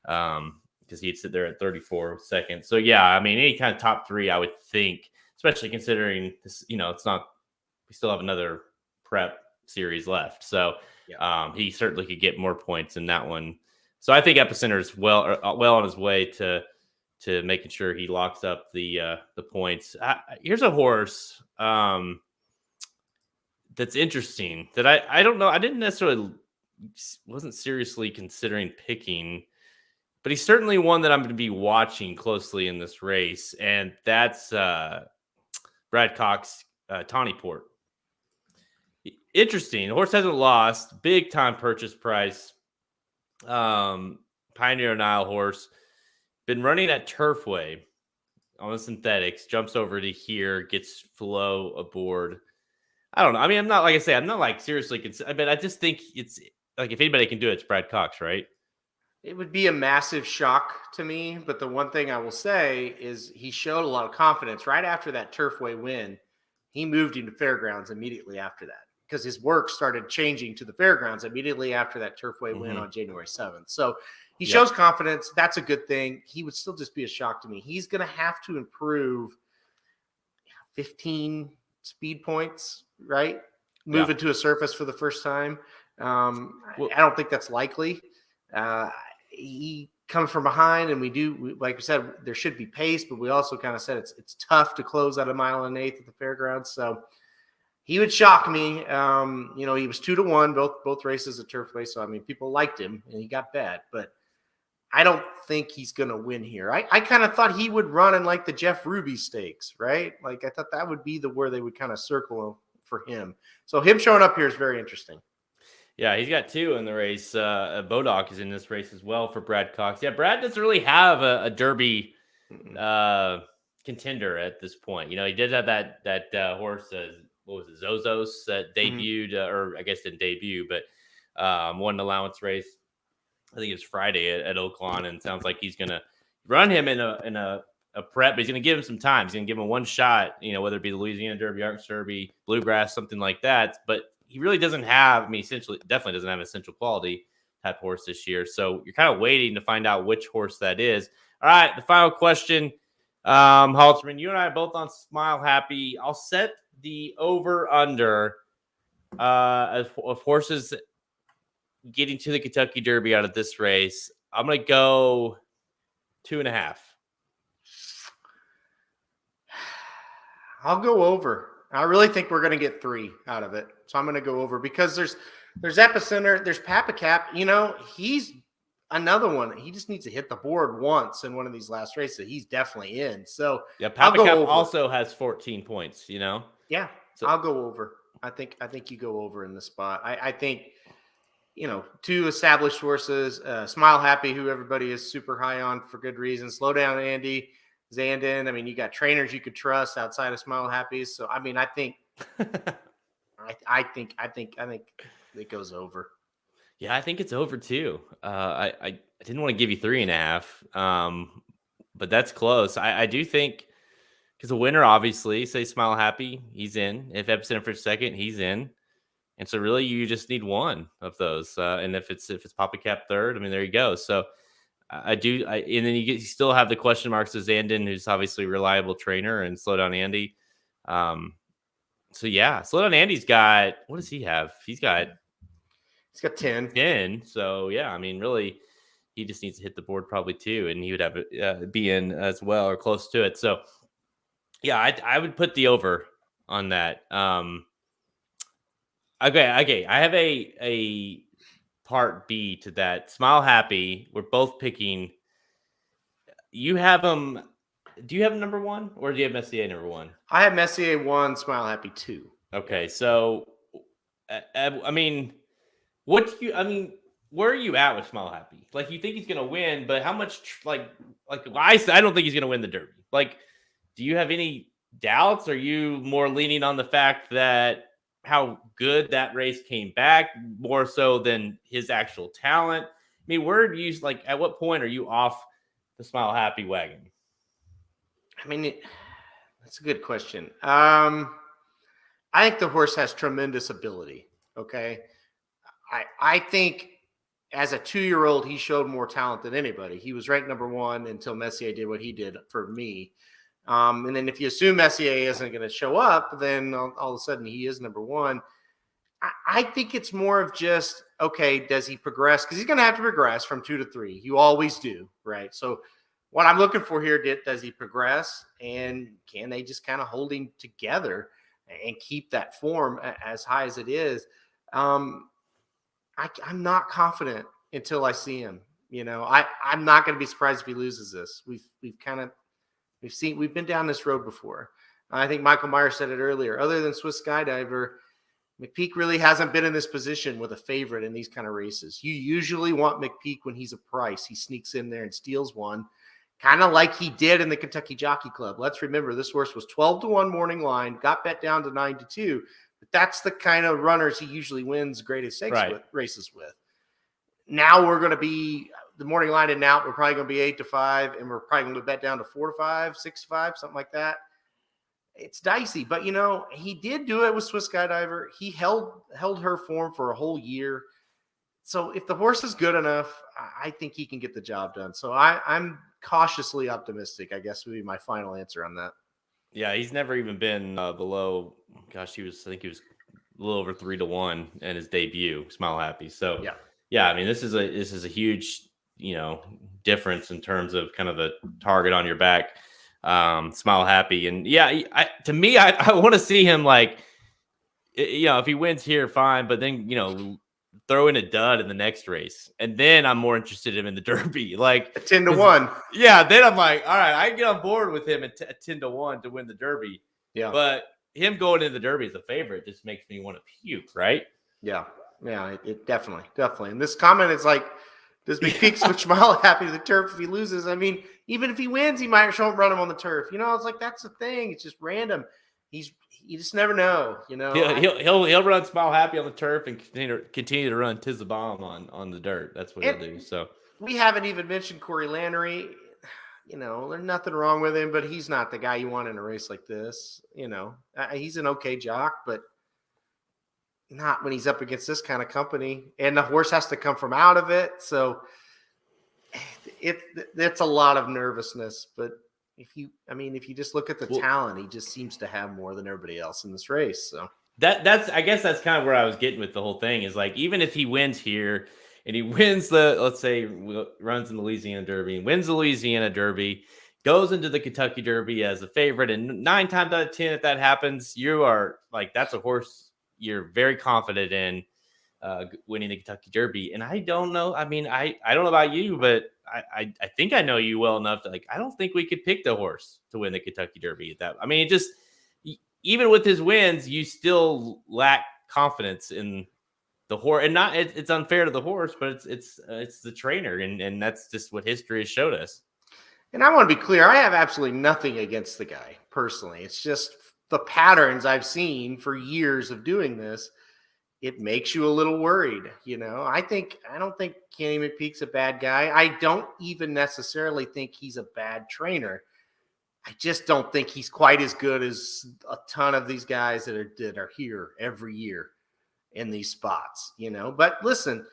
because he'd sit there at 34 seconds. So yeah, I mean, any kind of top 3, I would think, especially considering this, it's not, we still have another prep series left. So he certainly could get more points in that one. So I think Epicenter is well on his way to making sure he locks up the points. Here's a horse that's interesting that I don't know. I didn't necessarily wasn't seriously considering picking, but he's certainly one that I'm going to be watching closely in this race, and that's Brad Cox, Tawny Port. Interesting. The horse hasn't lost. Big time purchase price. Pioneer Nile horse. Been running at Turfway on the synthetics. Jumps over to here. Gets Flo aboard. I don't know. I mean, I'm not, like I say, I'm not like seriously considering, but I just think it's like, if anybody can do it, it's Brad Cox, right? It would be a massive shock to me, but the one thing I will say is he showed a lot of confidence right after that Turfway win. He moved into Fairgrounds immediately after that, because his work started changing to the Fairgrounds immediately after that Turfway win on January 7th. So he shows confidence. That's a good thing. He would still just be a shock to me. He's going to have to improve 15 speed points, right? Move into a surface for the first time. I don't think that's likely. He comes from behind, and like we said, there should be pace, but we also kind of said it's tough to close at 1 1/8 at the Fairgrounds. So he would shock me. He was 2-1 both races at Turfway, so I mean, people liked him and he got bet, but I don't think he's going to win here. I kind of thought he would run in like the Jeff Ruby Stakes, right? Like, I thought that would be where they would kind of circle for him. So him showing up here is very interesting. Yeah, he's got 2 in the race. Bodok is in this race as well for Brad Cox. Yeah, Brad doesn't really have a Derby contender at this point. You know, he did have that horse, what was it, Zozos, that debuted, or I guess didn't debut, but won an allowance race. I think it was Friday at Oaklawn, and it sounds like he's going to run him in a prep, but he's going to give him some time. He's going to give him one shot, you know, whether it be the Louisiana Derby, Arkansas Derby, Bluegrass, something like that. But he really doesn't have, I mean, essentially, definitely doesn't have an essential quality type horse this year. So you're kind of waiting to find out which horse that is. All right, the final question, Halterman, you and I are both on Smile Happy. I'll set the over-under of horses getting to the Kentucky Derby out of this race. I'm going to go 2.5. I'll go over. I really think we're going to get 3 out of it. So I'm going to go over because there's Epicenter, there's Papacap. You know, he's another one. He just needs to hit the board once in one of these last races. He's definitely in. So yeah, Papacap also has 14 points, you know? Yeah, so I'll go over. I think you go over in the spot. I think, you know, 2 established horses, Smile Happy, who everybody is super high on for good reason. Slow Down Andy, Zandon. I mean, you got trainers you could trust outside of Smile Happy. So, I mean, I think, I think it goes over. Yeah, I think it's over too. I didn't want to give you 3.5, but that's close. I do think, because the winner, obviously, say Smile Happy, he's in. If Epicenter for second, he's in. And so really you just need one of those. And if it's Papacap third, I mean, there you go. So and then you still have the question marks of Zandon, who's obviously a reliable trainer, and Slow Down Andy. So yeah, Slow Down Andy's got, what does he have? He's got 10. 10. So yeah, I mean, really, he just needs to hit the board probably too, and he would have it be in as well or close to it. So yeah, I would put the over on that. Okay. I have a part B to that. Smile Happy. We're both picking. You have him. Do you have number 1, or do you have Messier number 1? I have Messier 1, Smile Happy 2. Okay, so I mean, where are you at with Smile Happy? Like, you think he's gonna win, but how much? I don't think he's gonna win the Derby. Like, do you have any doubts? Are you more leaning on the fact that how good that race came back, more so than his actual talent? I mean, at what point are you off the Smile Happy wagon? I mean, that's a good question. I think the horse has tremendous ability. Okay. I think as a 2-year-old, he showed more talent than anybody. He was ranked number 1 until Messier did what he did for me. And then if you assume Messier isn't going to show up, then all of a sudden he is number 1. I think it's more of just, okay, does he progress? Because he's going to have to progress from 2 to 3. You always do, right? So what I'm looking for here, does he progress? And can they just kind of hold him together and keep that form as high as it is? I'm not confident until I see him. You know, I'm not going to be surprised if he loses this. We've been down this road before. I think Michael Myers said it earlier. Other than Swiss Skydiver, McPeak really hasn't been in this position with a favorite in these kind of races. You usually want McPeak when he's a price. He sneaks in there and steals one, kind of like he did in the Kentucky Jockey Club. Let's remember, this horse was 12-1 morning line, got bet down to 9-2. But that's the kind of runners he usually wins greatest stakes races with. Now we're going to be the morning line and out. We're probably going to be 8-5, and we're probably going to bet down to 4-5, 6-5, something like that. It's dicey, but you know, he did do it with Swiss Skydiver. He held her form for a whole year. So if the horse is good enough, I think he can get the job done. So I'm cautiously optimistic, I guess would be my final answer on that. Yeah, he's never even been below. Gosh, I think he was a little over 3-1 in his debut. Smile Happy. So yeah. I mean, this is a huge, you know, difference in terms of kind of the target on your back. Smile Happy, and yeah, I want to see him, like, you know, if he wins here, fine, but then, you know, throw in a dud in the next race, and then I'm more interested in him in the Derby, like 10-1. Yeah, then I'm like, all right, I can get on board with him at 10-1 to win the Derby. Yeah, but him going into the Derby as a favorite just makes me want to puke, right? Yeah, it definitely. And this comment is like, Does McPeak switch Smile Happy to the turf if he loses? I mean, even if he wins, he might run him on the turf. It's like that's the thing. It's just random. You just never know. He'll run Smile Happy on the turf and continue to run Tiz the Bomb on the dirt. That's what he'll do. So we haven't even mentioned Corey Lannery. There's nothing wrong with him, but he's not the guy you want in a race like this. He's an okay jock, but not when he's up against this kind of company, and the horse has to come from out of it. So it's a lot of nervousness, but if you just look at the talent, he just seems to have more than everybody else in this race. So I guess that's kind of where I was getting with the whole thing is like, even if he wins here and he wins let's say runs in the Louisiana Derby and wins the Louisiana Derby, goes into the Kentucky Derby as a favorite, and 9 times out of 10, if that happens, you are like, that's a horse you're very confident in winning the Kentucky Derby. And I don't know. I mean, I don't know about you, but I think I know you well enough that, like, I don't think we could pick the horse to win the Kentucky Derby. Even with his wins, you still lack confidence in the horse. And it's unfair to the horse, but it's the trainer, and that's just what history has showed us. And I want to be clear, I have absolutely nothing against the guy personally. It's just the patterns I've seen for years of doing this, it makes you a little worried. I don't think Kenny McPeak's a bad guy. I don't even necessarily think he's a bad trainer. I just don't think he's quite as good as a ton of these guys that are here every year in these spots, But listen,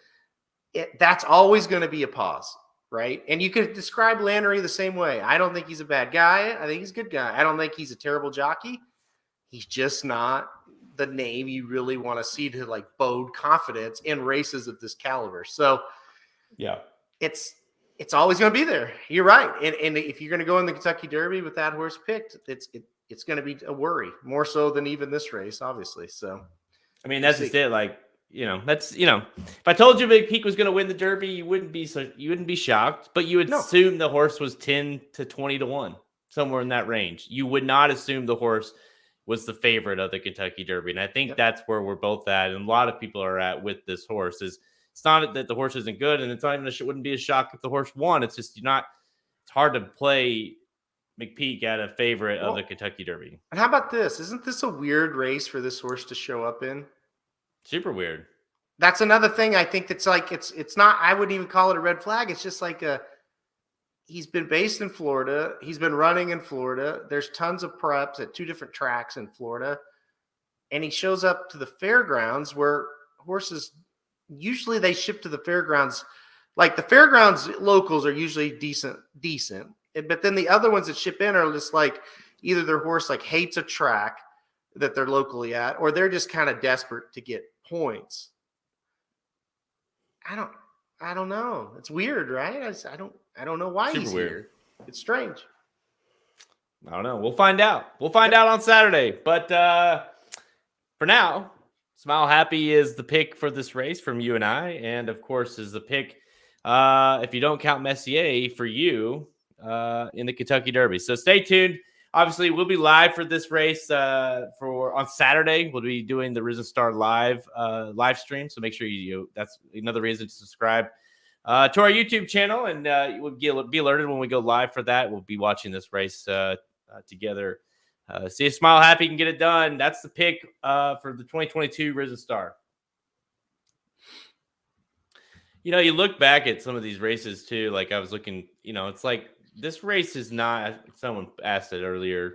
that's always going to be a pause, right? And you could describe Lannery the same way. I don't think he's a bad guy. I think he's a good guy. I don't think he's a terrible jockey. He's just not the name you really want to see to like bode confidence in races of this caliber. So yeah, it's always going to be there. You're right. And if you're going to go in the Kentucky Derby with that horse picked, it's going to be a worry, more so than even this race, obviously. So, I mean, that's just it. Like, if I told you McPeak was going to win the Derby, you wouldn't be shocked, but you would assume the horse was 10 to 20 to 1, somewhere in that range. You would not assume the horse was the favorite of the Kentucky Derby. And I think that's where we're both at. And a lot of people are at with this horse. It's not that the horse isn't good, and it's not even wouldn't be a shock if the horse won. It's just it's hard to play McPeak at a favorite of the Kentucky Derby. And how about this? Isn't this a weird race for this horse to show up in? Super weird. That's another thing I think that's like, it's not, I wouldn't even call it a red flag. It's just like he's been based in Florida. He's been running in Florida. There's tons of preps at 2 different tracks in Florida. And he shows up to the fairgrounds where horses, usually they ship to the fairgrounds. Like the fairgrounds locals are usually decent. But then the other ones that ship in are just like either their horse like hates a track that they're locally at, or they're just kind of desperate to get points. I don't know. It's weird, right? I don't know why he's here. It's strange. I don't know. We'll find out. We'll find out on Saturday. But for now, Smile Happy is the pick for this race from you and I. And, of course, is the pick, if you don't count Messier, for you in the Kentucky Derby. So stay tuned. Obviously, we'll be live for this race on Saturday. We'll be doing the Risen Star live stream. So make sure that's another reason to subscribe to our YouTube channel, and you'll be alerted when we go live for that. We'll be watching this race together. See if Smile Happy can get it done. That's the pick for the 2022 Risen Star. You look back at some of these races too. Like I was looking, it's like this race is not. Someone asked it earlier.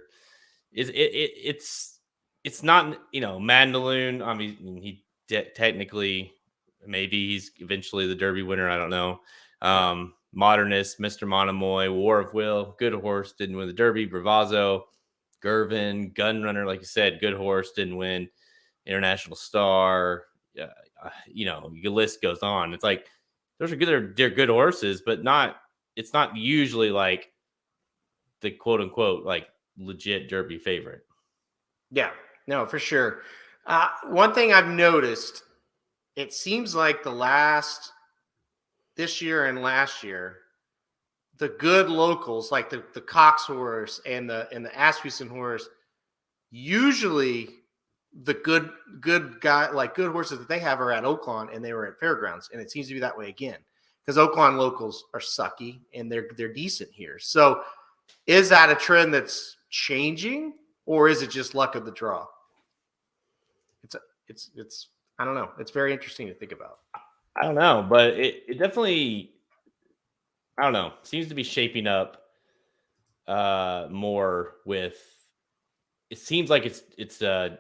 It's not. Mandaloon. I mean, he technically. Maybe he's eventually the Derby winner. I don't know. Modernist, Mr. Monomoy, War of Will, good horse, didn't win the Derby. Bravazzo, Gervin, Gunrunner, like you said, good horse, didn't win. International Star. Your list goes on. It's like those are good. They're good horses, but it's not usually like the quote unquote like legit Derby favorite. Yeah, no, for sure. One thing I've noticed. It seems like this year and last year, the good locals, like the Cox horse and the Asmussen horse, usually the good guy, like good horses that they have are at Oaklawn and they were at Fairgrounds. And it seems to be that way again. because Oaklawn locals are sucky and they're decent here. So is that a trend that's changing, or is it just luck of the draw? It's I don't know. It's very interesting to think about. I don't know, but it definitely, I don't know, seems to be shaping up more with, it seems like it's I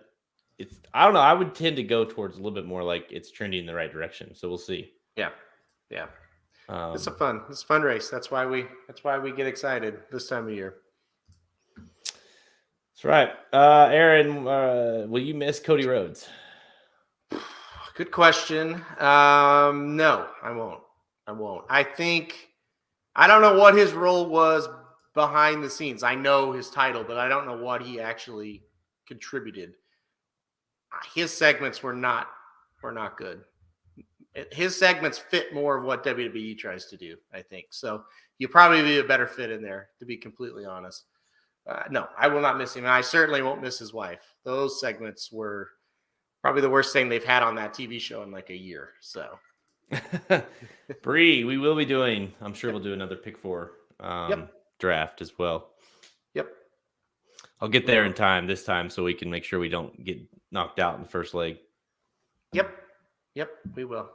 don't know, I would tend to go towards a little bit more like it's trending in the right direction. So we'll see. Yeah. It's a fun race. That's why we get excited this time of year. That's right. Aaron, will you miss Cody Rhodes? Good question. No, I won't. I don't know what his role was behind the scenes. I know his title, but I don't know what he actually contributed. His segments were not good. His segments fit more of what WWE tries to do, I think. So he'll probably be a better fit in there, to be completely honest. No, I will not miss him. And I certainly won't miss his wife. Those segments were probably the worst thing they've had on that TV show in like a year. So, Bree, we will be doing, I'm sure we'll do another pick 4 draft as well. Yep. I'll get there in time this time so we can make sure we don't get knocked out in the first leg. Yep, we will.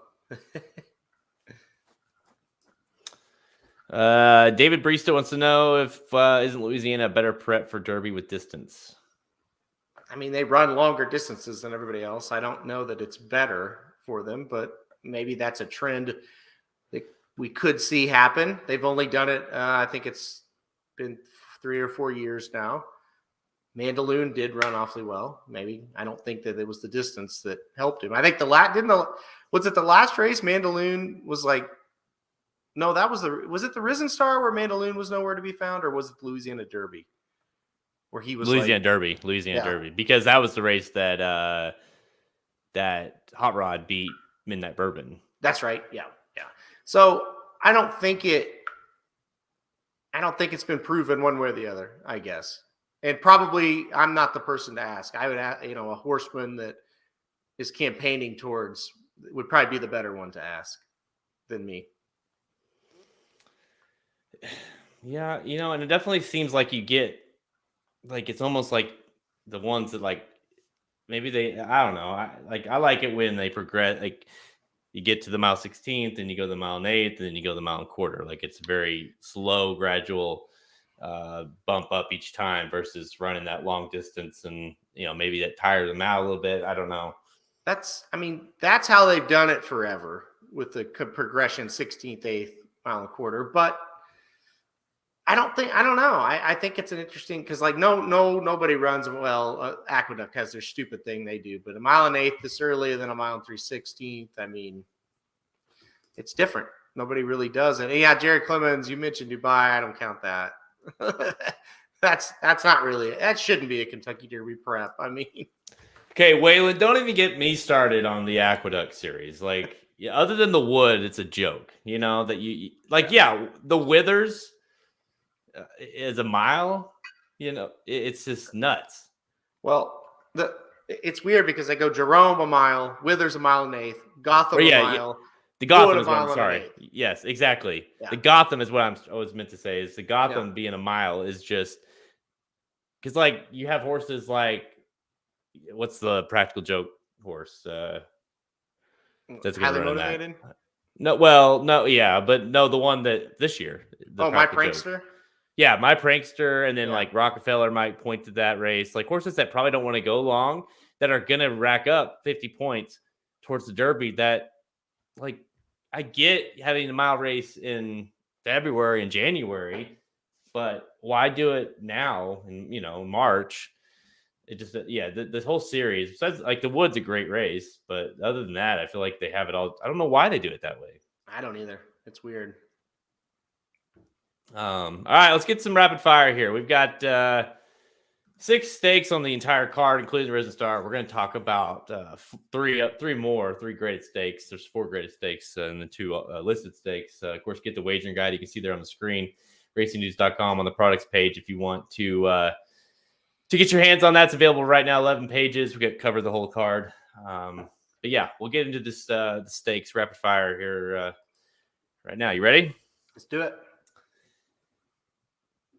David Bristo wants to know if isn't Louisiana a better prep for Derby with distance? I mean, they run longer distances than everybody else. I don't know that it's better for them, but maybe that's a trend that we could see happen. They've only done it, I think it's been 3 or 4 years now. Mandaloun did run awfully well. Maybe I don't think that it was the distance that helped him. I think was it the last race Mandaloun was like, no, was it the Risen Star where Mandaloun was nowhere to be found, or was it the Louisiana Derby where he was Louisiana Derby, because that was the race that that Hot Rod beat Midnight Bourbon. That's right. Yeah. So I don't think it's been proven one way or the other, I guess. And probably I'm not the person to ask. I would ask, a horseman that is campaigning towards would probably be the better one to ask than me. Yeah, and it definitely seems like you get, like, it's almost like the ones that, like, maybe I don't know. I like it when they progress, like you get to the mile 16th and you go to the mile 8th and then you go to the mile and quarter. Like it's very slow, gradual bump up each time versus running that long distance. And, maybe that tires them out a little bit. I don't know. That's how they've done it forever with the progression 16th, 8th, mile and quarter. But I don't know. I think it's an interesting, because like nobody runs well. Aqueduct has their stupid thing they do, but a mile and 8th is earlier than a mile and 3/16. I mean, it's different. Nobody really does it. And yeah, Jared Clemens, you mentioned Dubai. I don't count that. That's not really. That shouldn't be a Kentucky Derby prep. I mean, okay, Waylon, don't even get me started on the Aqueduct series. Like, other than the Wood, it's a joke. That you like. Yeah, the Withers is a mile. It's just nuts. Well, it's weird because they go Jerome a mile, Withers a mile and 1/8, Gotham a mile. The Gotham is what I'm sorry. Yes, exactly. Yeah. The Gotham is what I was meant to say. Is the Gotham being a mile is just because, like, you have horses like, what's the practical joke horse? That's highly motivated. The one that this year. My Prankster. Yeah, my Prankster, and then like Rockefeller might point to that race. Like horses that probably don't want to go long, that are going to rack up 50 points towards the Derby. That, like, I get having a mile race in February and January, but why do it now in March? It just this whole series. Besides, like, the Wood's a great race, but other than that, I feel like they have it all. I don't know why they do it that way. I don't either. It's weird. All right, let's get some rapid fire here. We've got 6 stakes on the entire card, including the Risen Star. We're going to talk about three graded stakes. There's 4 graded stakes and the 2 listed stakes. Of course, get the wagering guide. You can see there on the screen, racingnews.com on the products page if you want to get your hands on that. It's available right now, 11 pages. We got covered the whole card. But yeah, we'll get into this the stakes rapid fire here right now. You ready? Let's do it.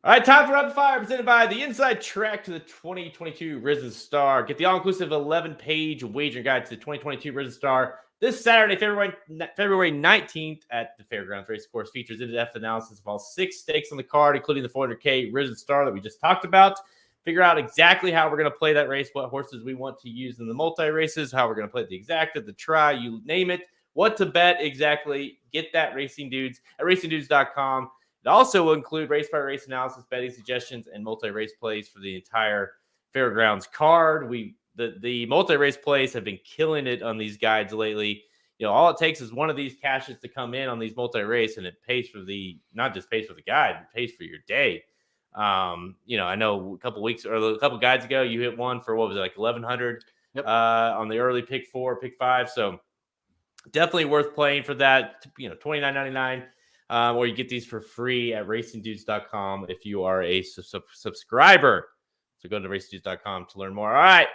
All right, time for Rapid Fire, presented by the Inside Track to the 2022 Risen Star. Get the all-inclusive 11-page wagering guide to the 2022 Risen Star this Saturday, February 19th at the Fairgrounds Race Course. Features in-depth analysis of all 6 stakes on the card, including the 400K Risen Star that we just talked about. Figure out exactly how we're going to play that race, what horses we want to use in the multi-races, how we're going to play the exacta, the try, you name it, what to bet exactly. Get that Racing Dudes at racingdudes.com. It also will include race-by-race analysis, betting suggestions, and multi-race plays for the entire Fairgrounds card. The multi-race plays have been killing it on these guides lately. All it takes is one of these cashes to come in on these multi-race, and it pays for not just pays for the guide, it pays for your day. I know a couple guides ago, you hit one for what was it, like 1,100 on the early pick 4, pick 5. So definitely worth playing for that. $29.99. Or you get these for free at racingdudes.com if you are a subscriber. So go to racingdudes.com to learn more. All right.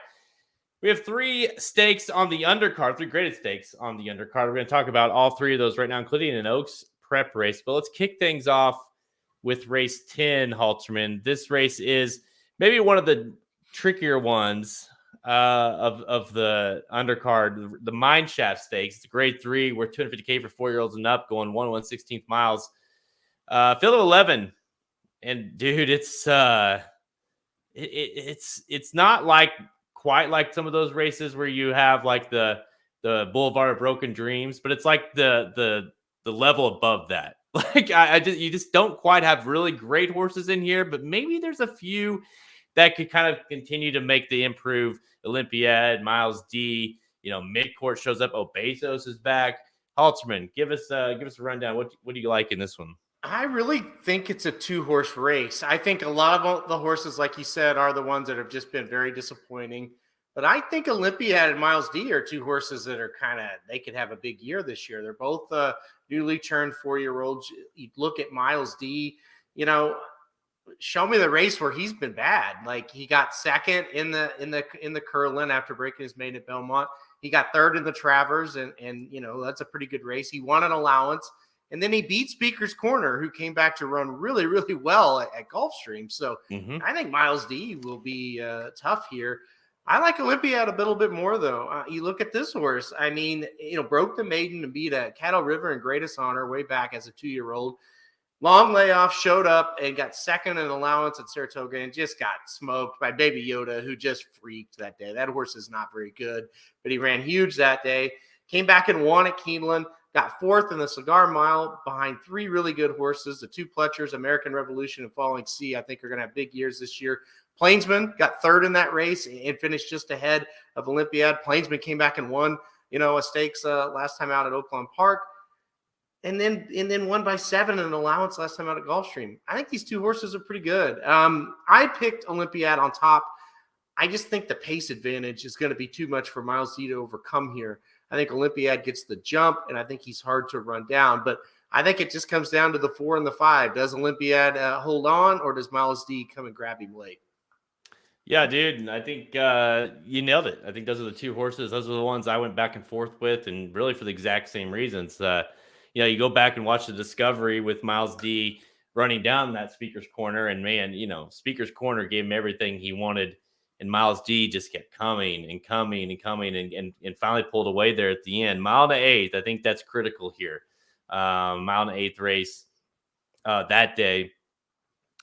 We have 3 stakes on the undercard, 3 graded stakes on the undercard. We're going to talk about all 3 of those right now, including an Oaks prep race. But let's kick things off with race 10, Halterman. This race is maybe one of the trickier ones of the undercard, the Mine Shaft Stakes. It's a grade 3. We're $250K for 4-year-olds and up, going 1 1/16 miles. Field of 11, and dude, it's not quite like some of those races where you have like the Boulevard of Broken Dreams, but it's like the level above that. You just don't quite have really great horses in here, but maybe there's a few that could kind of continue to make the improve. Olympiad, Miles D, midcourt shows up. Bezos is back. Halterman, give us a rundown. What do you like in this one? I really think it's a 2-horse race. I think a lot of the horses, like you said, are the ones that have just been very disappointing. But I think Olympiad and Miles D are 2 horses that are they could have a big year this year. They're both newly turned 4-year-olds. You look at Miles D, show me the race where he's been bad. Like, he got second in the Curlin after breaking his maiden at Belmont. He got third in the Travers, and that's a pretty good race. He won an allowance, and then he beat Speaker's Corner, who came back to run really, really well at Gulfstream. So I think Miles D will be tough here. I like Olympiad a little bit more, though. You look at this horse. I mean, broke the maiden and beat a Cattle River in Greatest Honor way back as a 2-year-old. Long layoff, showed up and got second in allowance at Saratoga and just got smoked by Baby Yoda, who just freaked that day. That horse is not very good, but he ran huge that day. Came back and won at Keeneland, got 4th in the Cigar Mile behind 3 really good horses. The 2 Pletchers, American Revolution and Falling Sea, I think are going to have big years this year. Plainsman got 3rd in that race and finished just ahead of Olympiad. Plainsman came back and won, a stakes last time out at Oaklawn Park. And then won by 7 in an allowance last time out at Gulfstream. I think these 2 horses are pretty good. I picked Olympiad on top. I just think the pace advantage is going to be too much for Miles D to overcome here. I think Olympiad gets the jump, and I think he's hard to run down. But I think it just comes down to the 4 and the 5. Does Olympiad hold on, or does Miles D come and grab him late? Yeah, dude, I think you nailed it. I think those are the 2 horses. Those are the ones I went back and forth with, and really for the exact same reasons. You go back and watch the Discovery with Miles D running down that Speaker's Corner, and man, Speaker's Corner gave him everything he wanted, and Miles D just kept coming and coming and coming, and finally pulled away there at the end. Mile to 8th, I think that's critical here. Mile to 8th race that day,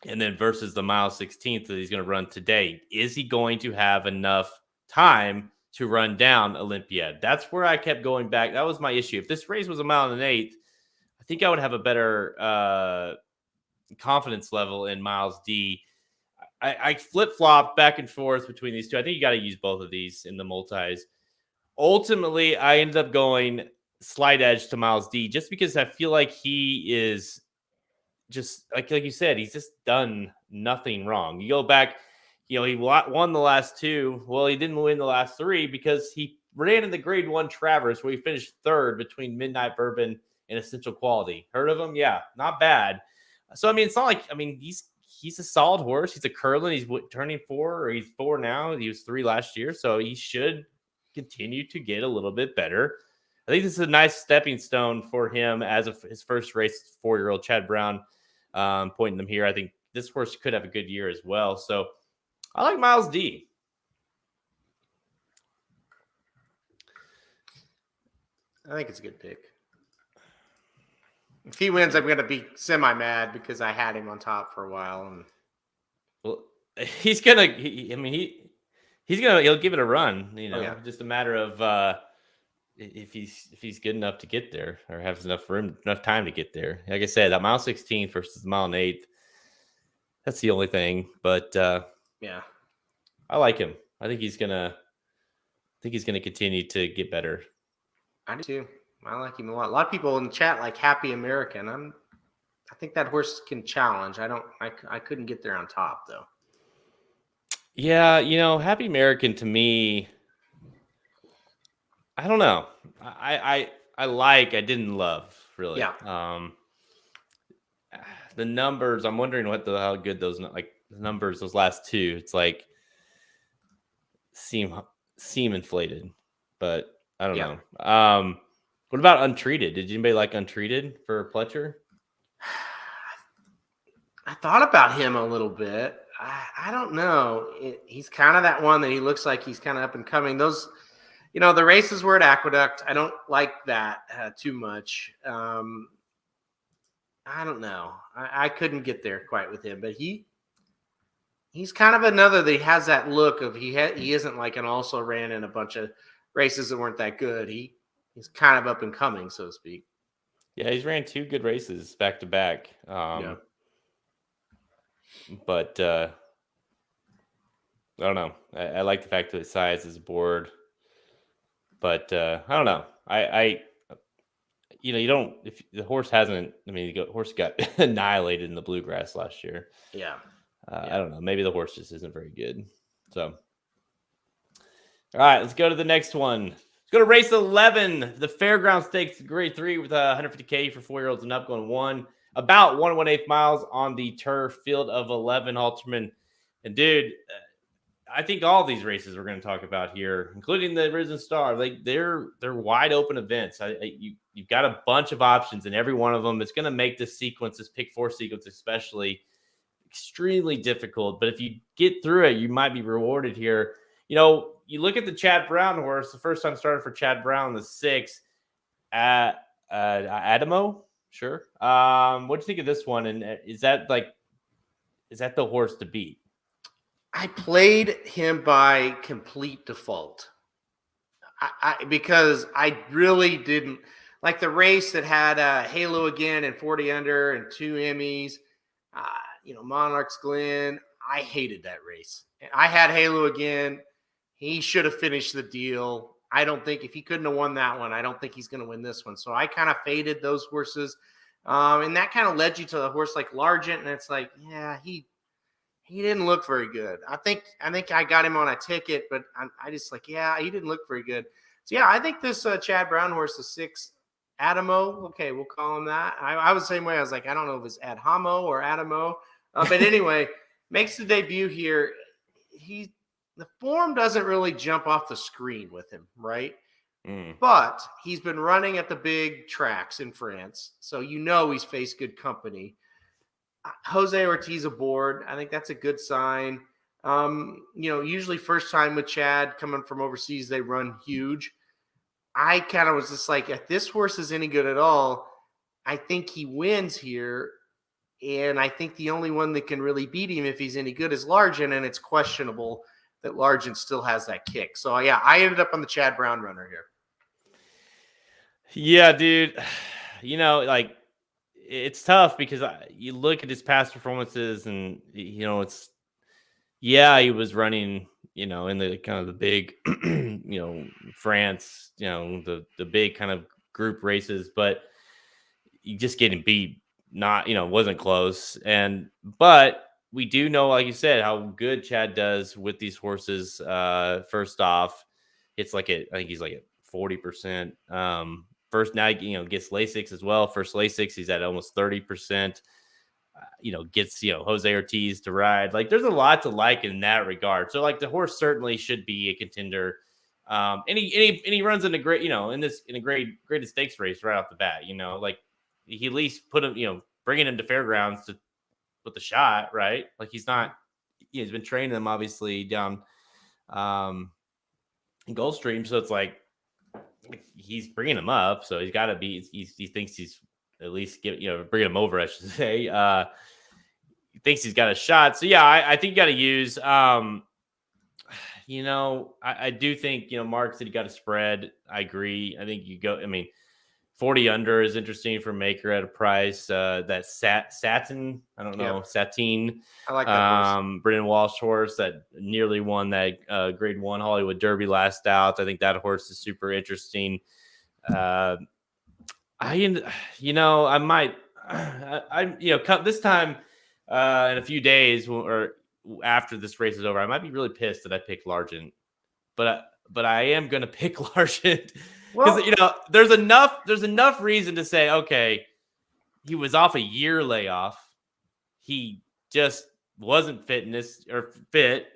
and then versus the mile 16th that he's going to run today. Is he going to have enough time to run down Olympiad? That's where I kept going back. That was my issue. If this race was a mile and 1/8, I think I would have a better confidence level in Miles D. I flip-flop back and forth between these 2. I think you got to use both of these in the multis. Ultimately, I ended up going slight edge to Miles D just because I feel like he is just, like you said, he's just done nothing wrong. You go back, he won the last 2. Well, he didn't win the last 3 because he ran in the grade 1 Travers where he finished 3rd between Midnight Bourbon and Essential Quality. Heard of him? Yeah, not bad. So, it's not like, he's a solid horse. He's a Curlin. He's turning 4, or he's 4 now. He was 3 last year. So he should continue to get a little bit better. I think this is a nice stepping stone for him as his first race. 4-year-old Chad Brown, pointing them here. I think this horse could have a good year as well. So I like Miles D. I think it's a good pick. If he wins, I'm going to be semi-mad because I had him on top for a while. And well, he's gonna. He'll give it a run. Just a matter of if he's good enough to get there or has enough time to get there. Like I said, that mile 16 versus the mile and 8th. That's the only thing. But yeah, I like him. I think he's gonna continue to get better. I do too. I like him a lot. A lot of people in the chat like Happy American. I think that horse can challenge. I couldn't get there on top though. Yeah, Happy American to me, I don't know. I didn't love really. Yeah. The numbers, I'm wondering how good those the numbers, those last two, it's like seem inflated, but I don't know. What about Untreated? Did anybody like Untreated for Pletcher? I thought about him a little bit. I don't know. He's kind of that one that he looks like he's kind of up and coming. Those, the races were at Aqueduct. I don't like that too much. I don't know. I couldn't get there quite with him, but he's kind of another that he has that look of he isn't like an also ran in a bunch of races that weren't that good. He's kind of up and coming, so to speak. Yeah, he's ran 2 good races back to back. But I don't know. I like the fact that his size is board, but I don't know. You don't, if the horse hasn't. The horse got annihilated in the Bluegrass last year. Yeah. I don't know. Maybe the horse just isn't very good. So, all right, let's go to the next one. Let's go to race 11, the Fairground Stakes, grade 3 with 150K for 4-year-olds and up, going about 1.18 miles on the turf, field of 11 Halterman. And dude, I think all these races we're going to talk about here, including the Risen Star, they're wide open events. You've got a bunch of options in every one of them. It's going to make this pick 4 sequence especially extremely difficult. But if you get through it, you might be rewarded here. You look at the Chad Brown horse, the first time started for Chad Brown, the 6 at Adamo. Sure. What do you think of this one? And is that the horse to beat? I played him by complete default. Because I really didn't like the race that had Halo again and 40 under and 2 Emmys. Monarch's Glen. I hated that race. I had Halo again. He should have finished the deal. I don't think if he couldn't have won that one, I don't think he's going to win this one. So I kind of faded those horses. And that kind of led you to a horse like Largent. And it's like, yeah, he didn't look very good. I think I got him on a ticket, but I just like, yeah, he didn't look very good. So yeah, I think this Chad Brown horse, the 6 Adamo. Okay, we'll call him that. I was the same way. I was like, I don't know if it's Adhamo or Adamo. But anyway, makes the debut here. The form doesn't really jump off the screen with him, right? But he's been running at the big tracks in France, so he's faced good company. Jose Ortiz aboard. I think that's a good sign. Usually first time with Chad coming from overseas, they run huge. I kind of was just like, if this horse is any good at all, I think he wins here. And I think the only one that can really beat him if he's any good is Largent, and it's questionable that Largent still has that kick. So, yeah, I ended up on the Chad Brown runner here. Yeah, dude. It's tough because you look at his past performances and, he was running, in the kind of the big, France, the big kind of group races, but you just getting beat, wasn't close. But we do know, like you said, how good Chad does with these horses. First off, it's I think he's like at 40%. First now, gets Lasix as well. First Lasix, he's at almost 30%. Gets, Jose Ortiz to ride. There's a lot to like in that regard. So, the horse certainly should be a contender. And he runs in a great, in a great stakes race right off the bat. Like he at least put him, bringing him to fairgrounds to put the shot right. Like he's not, he's been training them obviously down in Gulfstream, so it's like he's bringing him up, so he's got to be. He thinks he's at least bringing him over, I should say. He thinks he's got a shot. So yeah, I think you got to use. I do think Mark said you got to spread. I agree. I think you go. I mean, 40 under is interesting for Maker at a price. That Satin, I don't know, Satine. I like that horse. Brendan Walsh horse that nearly won that Grade 1 Hollywood Derby last out. I think that horse is super interesting. I might, this time in a few days or after this race is over, I might be really pissed that I picked Largent, but I am going to pick Largent. Because there's enough reason to say, okay, he was off a year layoff. He just wasn't fit.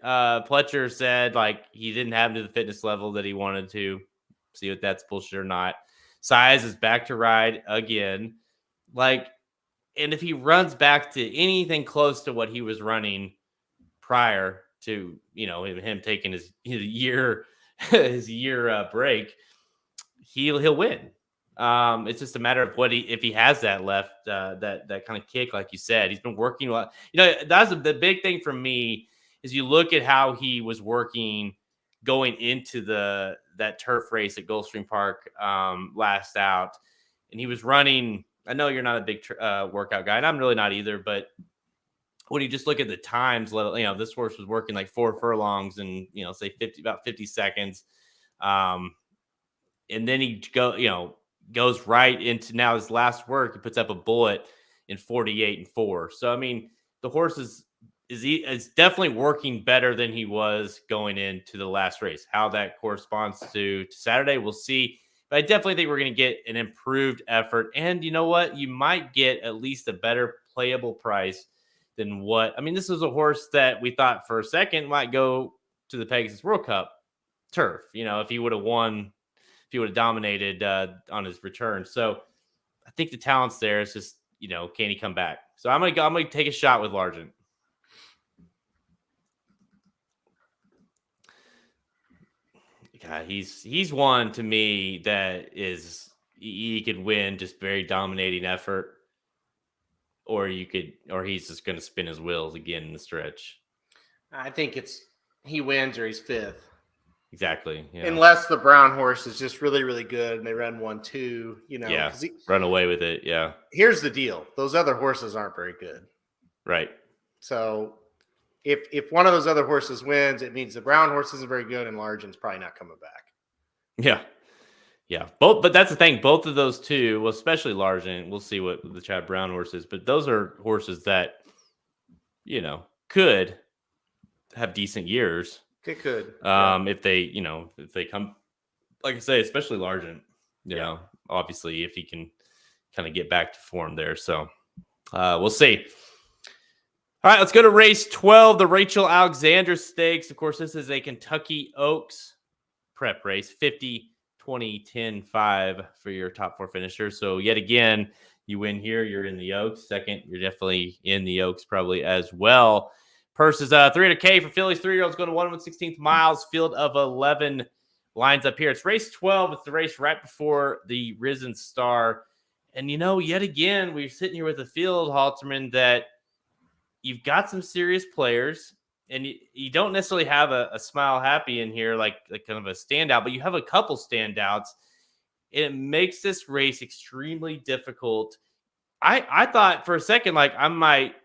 Pletcher said like he didn't have him to the fitness level that he wanted to. See if that's bullshit or not. Size is back to ride again. Like, and if he runs back to anything close to what he was running prior to him taking his year break, he'll win. It's just a matter of if he has that left, that kind of kick, like you said. He's been working well. That's the big thing for me is you look at how he was working going into that turf race at Gulfstream Park last out, and he was running. I know you're not a big workout guy, and I'm really not either. But when you just look at the times, this horse was working like 4 furlongs and say about 50 seconds. And then he goes right into now his last work. He puts up a bullet in 48 and 4. So I mean, the horse is definitely working better than he was going into the last race. How that corresponds to Saturday, we'll see. But I definitely think we're going to get an improved effort. And you know what? You might get at least a better playable price than what. I mean, this was a horse that we thought for a second might go to the Pegasus World Cup turf. If he would have won. He would have dominated on his return. So I think the talent's there. It's just, can he come back? So I'm gonna take a shot with Largent. God, he's one to me that is he could win just very dominating effort, or he's just gonna spin his wheels again in the stretch. I think he wins or he's 5th. Exactly. Yeah. Unless the brown horse is just really, really good and they run 1-2, Yeah, run away with it. Yeah. Here's the deal. Those other horses aren't very good. Right. So if one of those other horses wins, it means the brown horse isn't very good and Largent's probably not coming back. Yeah. Yeah. But that's the thing. Both of those two, well, especially Largent, we'll see what the Chad Brown horse is, but those are horses that, could have decent years. It could. If they come, like I say, especially Largent, obviously if he can kind of get back to form there. So we'll see. All right, let's go to race 12, the Rachel Alexandra Stakes. Of course, this is a Kentucky Oaks prep race, 50, 20, 10, 5 for your top 4 finishers. So yet again, you win here, you're in the Oaks. Second, you're definitely in the Oaks probably as well. Purse is $300K for fillies, 3-year-olds going to 1/16 miles. Field of 11 lines up here. It's race 12. It's the race right before the Risen Star. And, yet again, we're sitting here with a field, Halterman, that you've got some serious players. And you don't necessarily have a Smile Happy in here like kind of a standout, but you have a couple standouts. And it makes this race extremely difficult. I thought for a second, like I might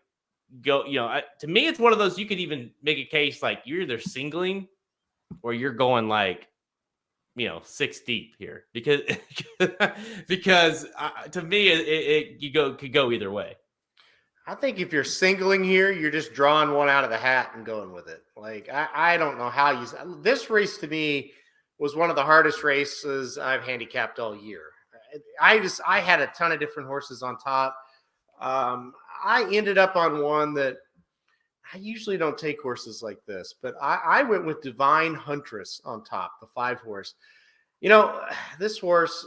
go, to me, it's one of those you could even make a case like you're either singling or you're going like, 6 deep here because to me, it could go either way. I think if you're singling here, you're just drawing one out of the hat and going with it. Like, I don't know how this race to me was one of the hardest races I've handicapped all year. I had a ton of different horses on top. I ended up on one that I usually don't take horses like this, but I went with Divine Huntress on top, the 5 horse. You know, this horse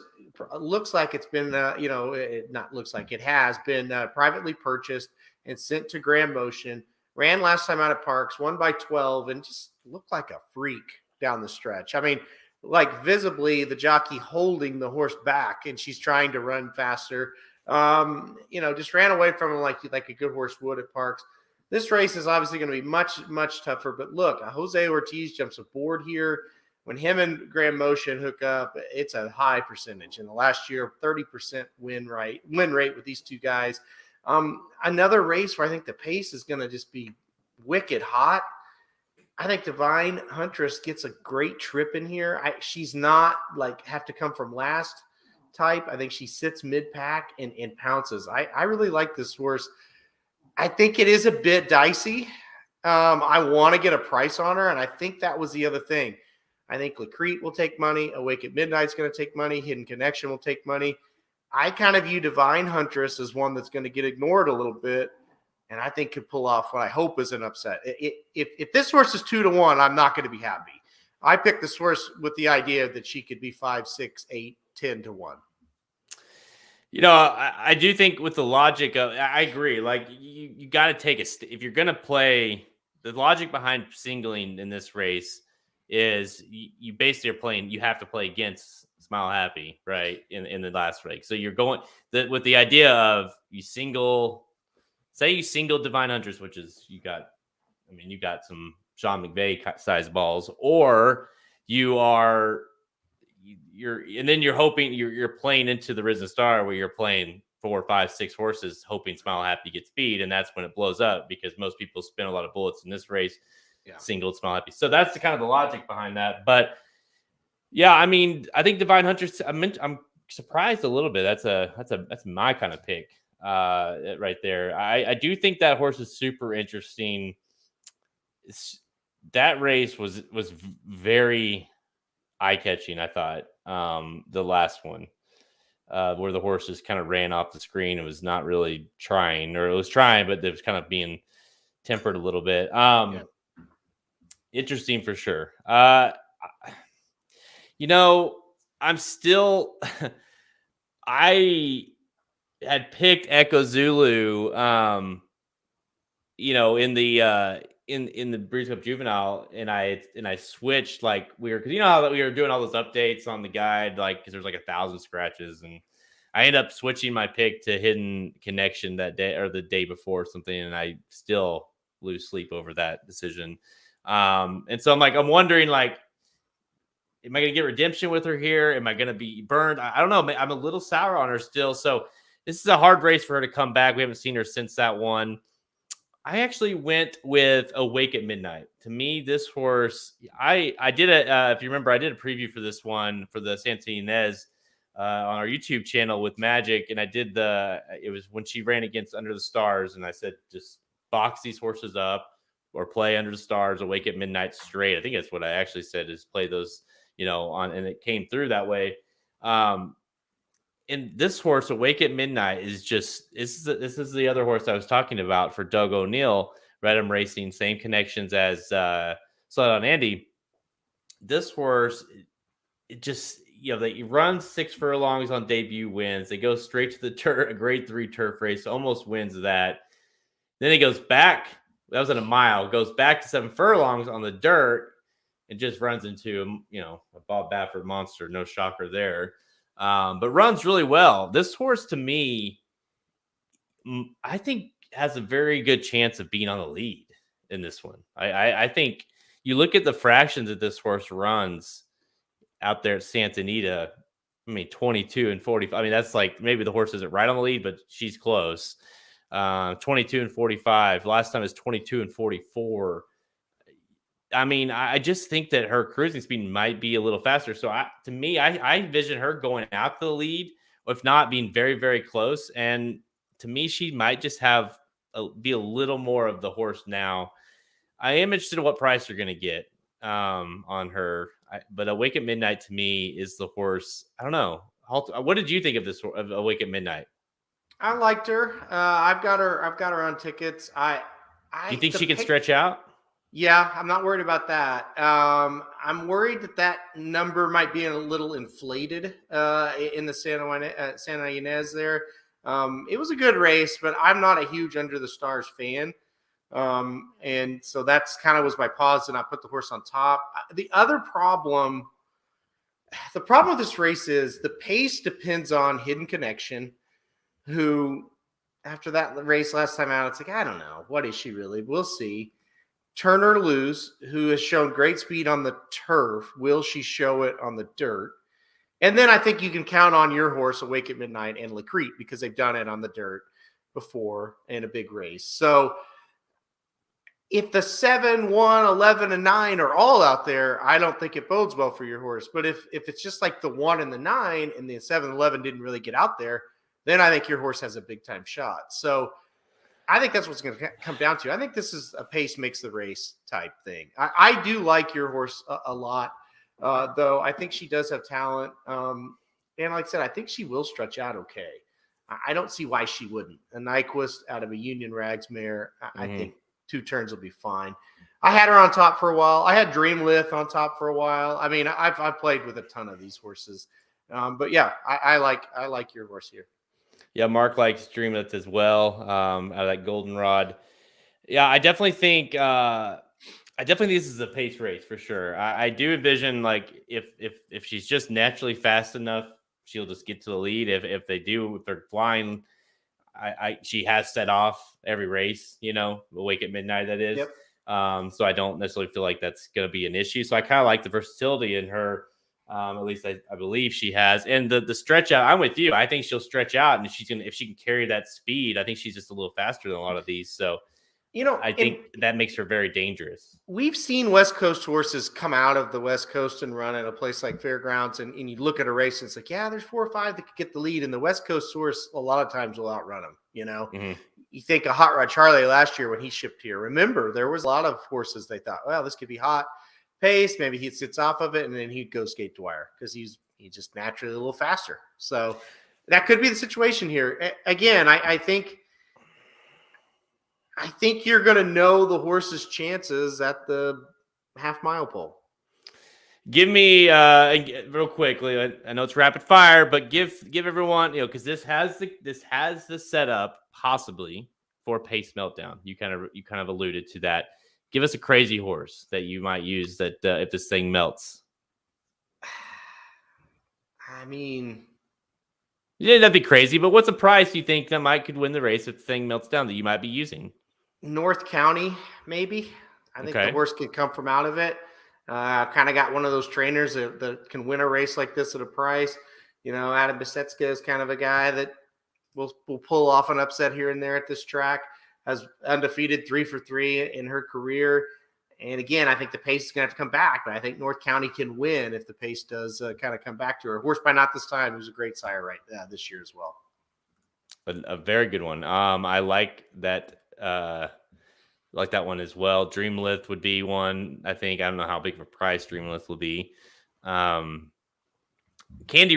looks like it's been, it not looks like it has been privately purchased and sent to Grand Motion. Ran last time out at Parks, won by 12, and just looked like a freak down the stretch. I mean, like visibly the jockey holding the horse back, and she's trying to run faster. Just ran away from him like a good horse would at Parks. This race is obviously going to be much, much tougher. But look, Jose Ortiz jumps aboard here. When him and Grand Motion hook up, it's a high percentage. In the last year, 30% win rate with these two guys. Another race where I think the pace is going to just be wicked hot. I think Divine Huntress gets a great trip in here. She's not like have to come from last type. I think she sits mid-pack and pounces. I really like this horse. I think it is a bit dicey. I want to get a price on her, and I think that was the other thing. I think Lacrete will take money. Awake at Midnight's going to take money. Hidden Connection will take money. I kind of view Divine Huntress as one that's going to get ignored a little bit, and I think could pull off what I hope is an upset. If this horse is 2-1, I'm not going to be happy. I picked this horse with the idea that she could be 5, 6, 8, 10-1. I do think with the logic of, I agree. Like you got to take if you're going to play, the logic behind singling in this race is you basically are playing, you have to play against Smile Happy, right? In the last race. So you're going with the idea of you single Divine Huntress, which is you got some Sean McVay size balls, or you're hoping you're playing into the Risen Star where you're playing 4, 5, 6 horses, hoping Smile Happy gets beat, and that's when it blows up because most people spin a lot of bullets in this race. Yeah. Singled Smile Happy. So that's the kind of the logic behind that. But yeah, I mean, I think Divine Huntress, I'm surprised a little bit. That's my kind of pick right there. I do think that horse is super interesting. That race was very eye-catching, I thought. The last one. Where the horse just kind of ran off the screen and was not really trying, or it was trying, but it was kind of being tempered a little bit. Yeah. Interesting for sure. I'm still I had picked Echo Zulu in the in the Breeze Cup Juvenile, and I switched because you know how we were doing all those updates on the guide, because there's 1,000 scratches, and I ended up switching my pick to Hidden Connection that day or the day before or something, and I still lose sleep over that decision. And so I'm wondering, am I going to get redemption with her here? Am I going to be burned? I don't know. I'm a little sour on her still. So this is a hard race for her to come back. We haven't seen her since that one. I actually went with Awake at Midnight. To me, this horse, I did if you remember, I did a preview for this one for the Santa Ynez on our YouTube channel with Magic. And it was when she ran against Under the Stars. And I said, just box these horses up or play Under the Stars, Awake at Midnight straight. I think that's what I actually said, is play those, and it came through that way. And this horse, Awake at Midnight, is just this is the other horse I was talking about for Doug O'Neill, Redham Racing, same connections as Sled on Andy. This horse, it just they run 6 furlongs on debut, wins. They go straight to the grade 3 turf race, almost wins that. Then he goes back. That was at a mile. Goes back to 7 furlongs on the dirt and just runs into a Bob Baffert monster. No shocker there. But runs really well. This horse, to me, I think has a very good chance of being on the lead in this one. I think you look at the fractions that this horse runs out there at Santa Anita. 22 and 45. That's maybe the horse isn't right on the lead, but she's close. 22 and 45. Last time is 22 and 44. I just think that her cruising speed might be a little faster. So to me, I envision her going out to the lead, if not being very, very close. And to me, she might just be a little more of the horse now. I am interested in what price you're going to get on her. But Awake at Midnight to me is the horse. I don't know. What did you think of this of Awake at Midnight? I liked her. I've got her on tickets. Do you think she can stretch out? Yeah, I'm not worried about that. I'm worried that number might be a little inflated in the Santa Ynez there. It was a good race, but I'm not a huge Under the Stars fan. And so that's kind of was my pause, and I put the horse on top. The problem with this race is the pace depends on Hidden Connection, who after that race last time out, it's like, I don't know. What is she really? We'll see. Turner Lose, who has shown great speed on the turf. Will she show it on the dirt? And then I think you can count on your horse, Awake at Midnight, and Lacrete, because they've done it on the dirt before in a big race. So if the 7, 1, 11, and 9 are all out there, I don't think it bodes well for your horse. But if it's just like the 1 and the 9 and the 7, 11 didn't really get out there, then I think your horse has a big time shot. So I think that's what's going to come down to. I think this is a pace makes the race type thing. I do like your horse a lot, though. I think she does have talent. And like I said, I think she will stretch out okay. I don't see why she wouldn't. A Nyquist out of a Union Rags mare, I think 2 turns will be fine. I had her on top for a while. I had Dreamlith on top for a while. I mean, I've played with a ton of these horses. But yeah, I like your horse here. Yeah, Mark likes Dreamlith as well. Out of that Goldenrod. Yeah, I definitely think this is a pace race for sure. I do envision like if she's just naturally fast enough, she'll just get to the lead. If they're flying, she has set off every race. Awake at Midnight, that is. Yep. So I don't necessarily feel like that's going to be an issue. So I kind of like the versatility in her. At least I believe she has. And the stretch out, I'm with you. I think she'll stretch out, and if she can carry that speed, I think she's just a little faster than a lot of these. So, I think that makes her very dangerous. We've seen West Coast horses come out of the West Coast and run at a place like Fairgrounds, and you look at a race and it's like, yeah, there's 4 or 5 that could get the lead, and the West Coast horse a lot of times will outrun them. You think of Hot Rod Charlie last year when he shipped here. Remember, there was a lot of horses they thought, well, this could be hot pace, maybe he sits off of it, and then he'd go skate to wire because he's just naturally a little faster. So that could be the situation here. Again, I think you're going to know the horse's chances at the half-mile pole. Give me real quickly. I know it's rapid fire, but give everyone, because this has the setup possibly for pace meltdown. You kind of alluded to that. Give us a crazy horse that you might use that if this thing melts. I mean, yeah, that'd be crazy. But what's a price you think that could win the race if the thing melts down that you might be using? North County, maybe. I think the horse could come from out of it. Kind of got one of those trainers that can win a race like this at a price. Adam Besetska is kind of a guy that will pull off an upset here and there at this track. Has undefeated 3 for 3 in her career. And again, I think the pace is going to have to come back, but I think North County can win if the pace does kind of come back to her. Horse by Not This Time, who's a great sire this year as well. A very good one. I like that. Like that one as well. Dreamlith would be one. I don't know how big of a price Dreamlith will be. Candy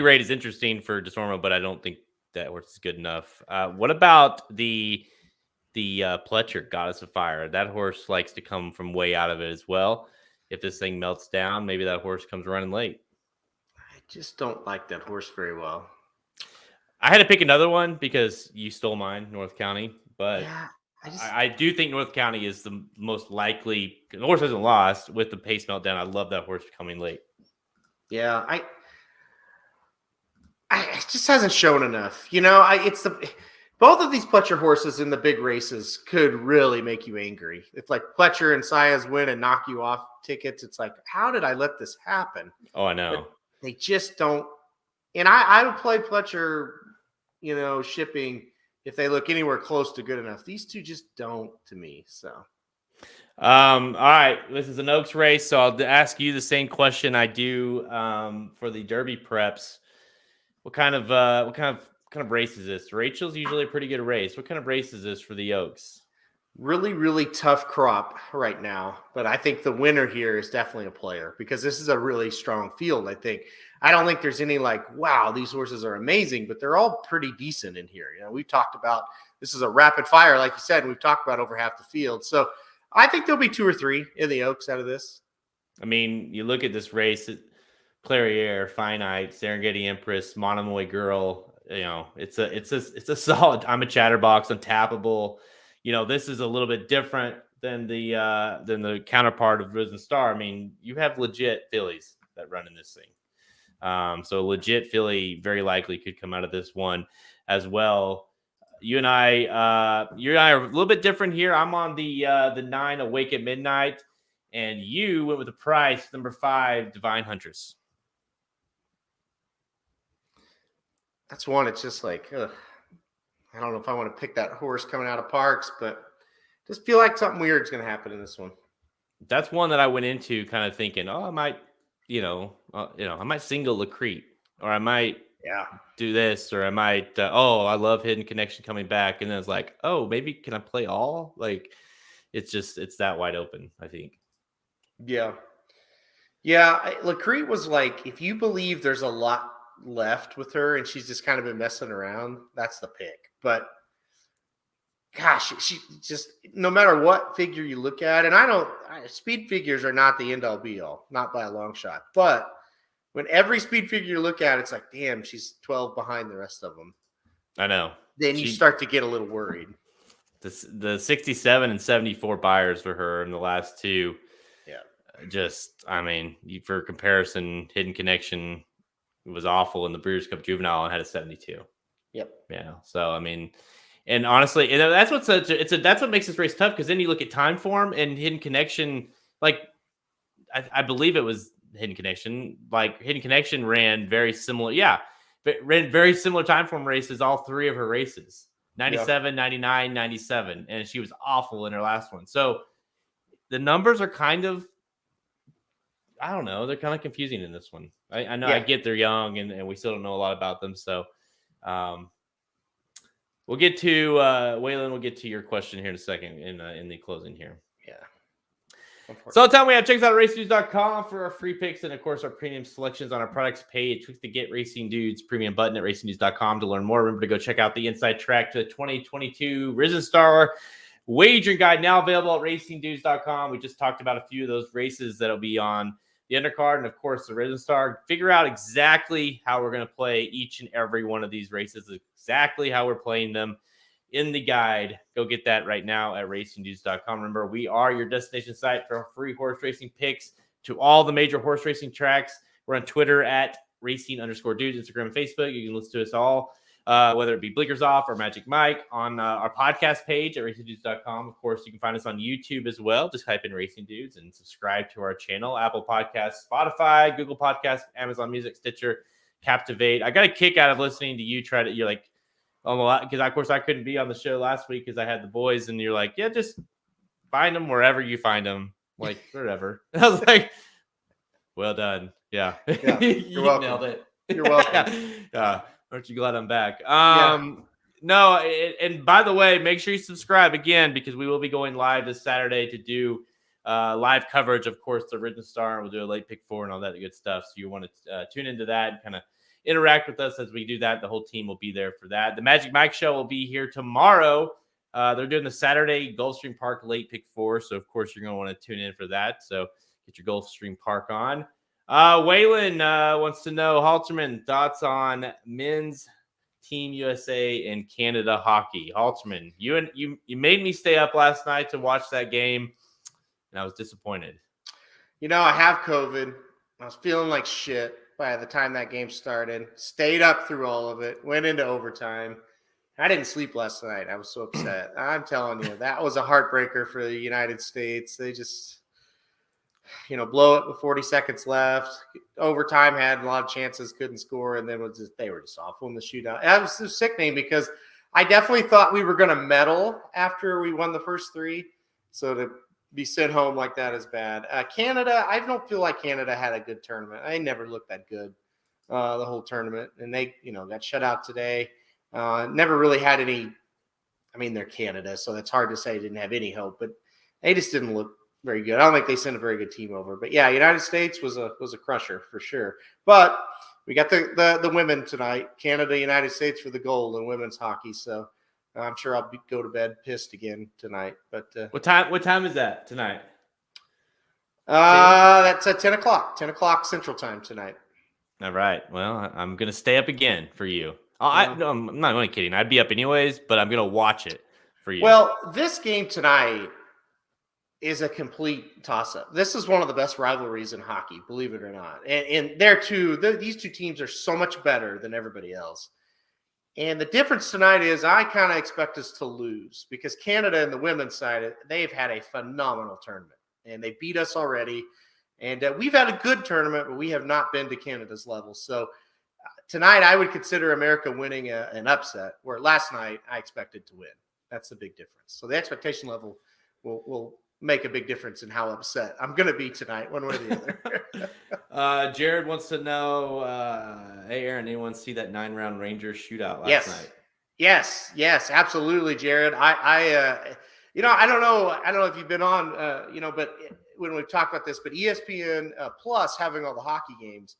Raid is interesting for Desormo, but I don't think that horse is good enough. What about the Pletcher, Goddess of Fire? That horse likes to come from way out of it as well. If this thing melts down, maybe that horse comes running late. I just don't like that horse very well. I had to pick another one because you stole mine, North County. But yeah, I do think North County is the most likely. The horse hasn't lost with the pace meltdown. I love that horse coming late. Yeah, it just hasn't shown enough. It's both of these Pletcher horses in the big races could really make you angry. If like Pletcher and Saez win and knock you off tickets, it's like, how did I let this happen? Oh, I know. But they just don't. And I would play Pletcher, shipping if they look anywhere close to good enough. These two just don't to me. So. All right. This is an Oaks race, so I'll ask you the same question I do for the Derby preps. What kind of race is this? Rachel's usually a pretty good race. What kind of race is this for the Oaks? Really, really tough crop right now. But I think the winner here is definitely a player because this is a really strong field. I don't think there's any like, wow, these horses are amazing, but they're all pretty decent in here. We've talked about this is a rapid fire, like you said, and we've talked about over half the field. So I think there'll be 2 or 3 in the Oaks out of this. I mean, you look at this race, Clairiere, Finite, Serengeti Empress, Monomoy Girl. It's a solid. I'm a Chatterbox, Untappable. This is a little bit different than the counterpart of Risen Star. I mean, you have legit fillies that run in this thing. So legit filly very likely could come out of this one as well. You and I are a little bit different here. I'm on the 9 Awake at Midnight, and you went with the price number 5 Divine Huntress. That's one. It's just like, I don't know if I want to pick that horse coming out of Parks, but just feel like something weird is going to happen in this one. That's one that I went into kind of thinking, I might, I might single Lacrete, or I might do this, or I might, I love Hidden Connection coming back. And then it's like, maybe can I play all? Like, it's that wide open, I think. Yeah. Yeah. Lacrete was like, if you believe there's a lot left with her and she's just kind of been messing around, that's the pick. But gosh, she just, no matter what figure you look at, and speed figures are not the end all be all, not by a long shot. But when every speed figure you look at, it's like, damn, she's 12 behind the rest of them. I know. Then you start to get a little worried. The 67 and 74 buyers for her in the last 2. Yeah. For comparison, Hidden Connection was awful in the Breeders' Cup Juvenile and had a 72. Yep. Yeah. So, I mean, and honestly, that's that's what makes this race tough, because then you look at time form and Hidden Connection, like, I believe it was Hidden Connection. Like, Hidden Connection ran very similar. Yeah. Ran very similar time form races, all 3 of her races, 97, 99, 97. And she was awful in her last one. So the numbers are kind of, I don't know, they're kind of confusing in this one. I know. I get they're young and we still don't know a lot about them. So we'll get to Waylon. We'll get to your question here in a second in the closing here. Yeah. So all the time we have, check us out at racingdudes.com for our free picks and, of course, our premium selections on our products page. Click the Get Racing Dudes premium button at racingdudes.com to learn more. Remember to go check out the inside track to the 2022 Risen Star wagering guide, now available at racingdudes.com. We just talked about a few of those races that'll be on the undercard and, of course, the Risen Star. Figure out exactly how we're going to play each and every one of these races, exactly how we're playing them in the guide. Go get that right now at racingdudes.com. Remember, we are your destination site for free horse racing picks to all the major horse racing tracks. We're on Twitter at racing_dudes, Instagram and Facebook. You can listen to us all, whether it be Blinkers Off or Magic Mike, on our podcast page at racingdudes.com. Of course, you can find us on YouTube as well. Just type in Racing Dudes and subscribe to our channel. Apple Podcasts, Spotify, Google Podcasts, Amazon Music, Stitcher, Captivate. I got a kick out of listening to you you're like, because of course I couldn't be on the show last week because I had the boys, and you're like, yeah, just find them wherever you find them, like wherever. I was like, well done. Yeah. You're welcome. Nailed it. You're welcome. Yeah. Aren't you glad I'm back? No, and by the way, make sure you subscribe again, because we will be going live this Saturday to do live coverage, of course, the Risen Star, and we'll do a late pick 4 and all that good stuff. So you want to tune into that and kind of interact with us as we do that. The whole team will be there for that. The Magic Mike Show will be here tomorrow. They're doing the Saturday Gulfstream Park late pick 4, so of course you're going to want to tune in for that. So get your Gulfstream Park on. Waylon wants to know, Halterman, thoughts on men's Team USA and Canada hockey. Halterman, you made me stay up last night to watch that game, and I was disappointed. I have COVID. I was feeling like shit by the time that game started. Stayed up through all of it. Went into overtime. I didn't sleep last night. I was so upset. I'm telling you, that was a heartbreaker for the United States. They just, blow it with 40 seconds left. Overtime, had a lot of chances, couldn't score, and then they were just awful in the shootout. That was so sickening, because I definitely thought we were going to medal after we won the first 3. So to be sent home like that is bad. Canada, I don't feel like Canada had a good tournament. I never looked that good the whole tournament, and they got shut out today. Never really had any I mean, they're Canada, so it's hard to say they didn't have any hope, but they just didn't look very good. I don't think they sent a very good team over. But yeah, United States was a crusher for sure. But we got the women tonight, Canada, United States for the gold in women's hockey. So I'm sure I'll go to bed pissed again tonight. But what time is that tonight? That's at 10 o'clock Central Time tonight. All right. Well, I'm gonna stay up again for you. No, I'm not only kidding. I'd be up anyways, but I'm gonna watch it for you. Well, this game tonight is a complete toss-up. This is one of the best rivalries in hockey, believe it or not. And these two teams are so much better than everybody else. And the difference tonight is I kind of expect us to lose because Canada and the women's side, they've had a phenomenal tournament. And they beat us already. And we've had a good tournament, but we have not been to Canada's level. So tonight I would consider America winning an upset, where last night I expected to win. That's the big difference. So the expectation level will make a big difference in how upset I'm going to be tonight, one way or the other. Jared wants to know, hey, Aaron, anyone see that 9-round Rangers shootout last night? Yes, absolutely, Jared. I don't know if you've been on, but when we've talked about this, but ESPN Plus having all the hockey games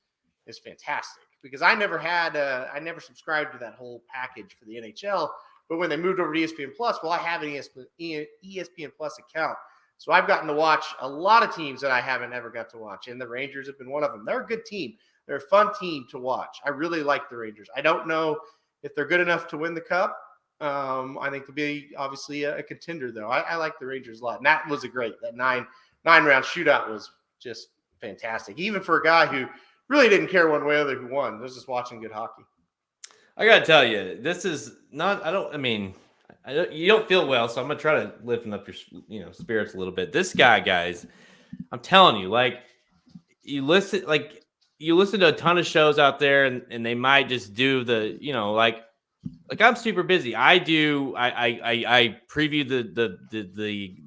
is fantastic because I never subscribed to that whole package for the NHL. But when they moved over to ESPN Plus, well, I have an ESPN Plus account. So I've gotten to watch a lot of teams that I haven't ever got to watch. And the Rangers have been one of them. They're a good team. They're a fun team to watch. I really like the Rangers. I don't know if they're good enough to win the Cup. I think they'll be obviously a contender, though. I like the Rangers a lot. And that was that nine-round shootout was just fantastic. Even for a guy who really didn't care one way or the other who won. I was just watching good hockey. I got to tell you, this is not – you don't feel well, so I'm going to try to lift up your spirits a little bit. This guy, guys, I'm telling you, you listen to a ton of shows out there and they might just do the, like I'm super busy. I preview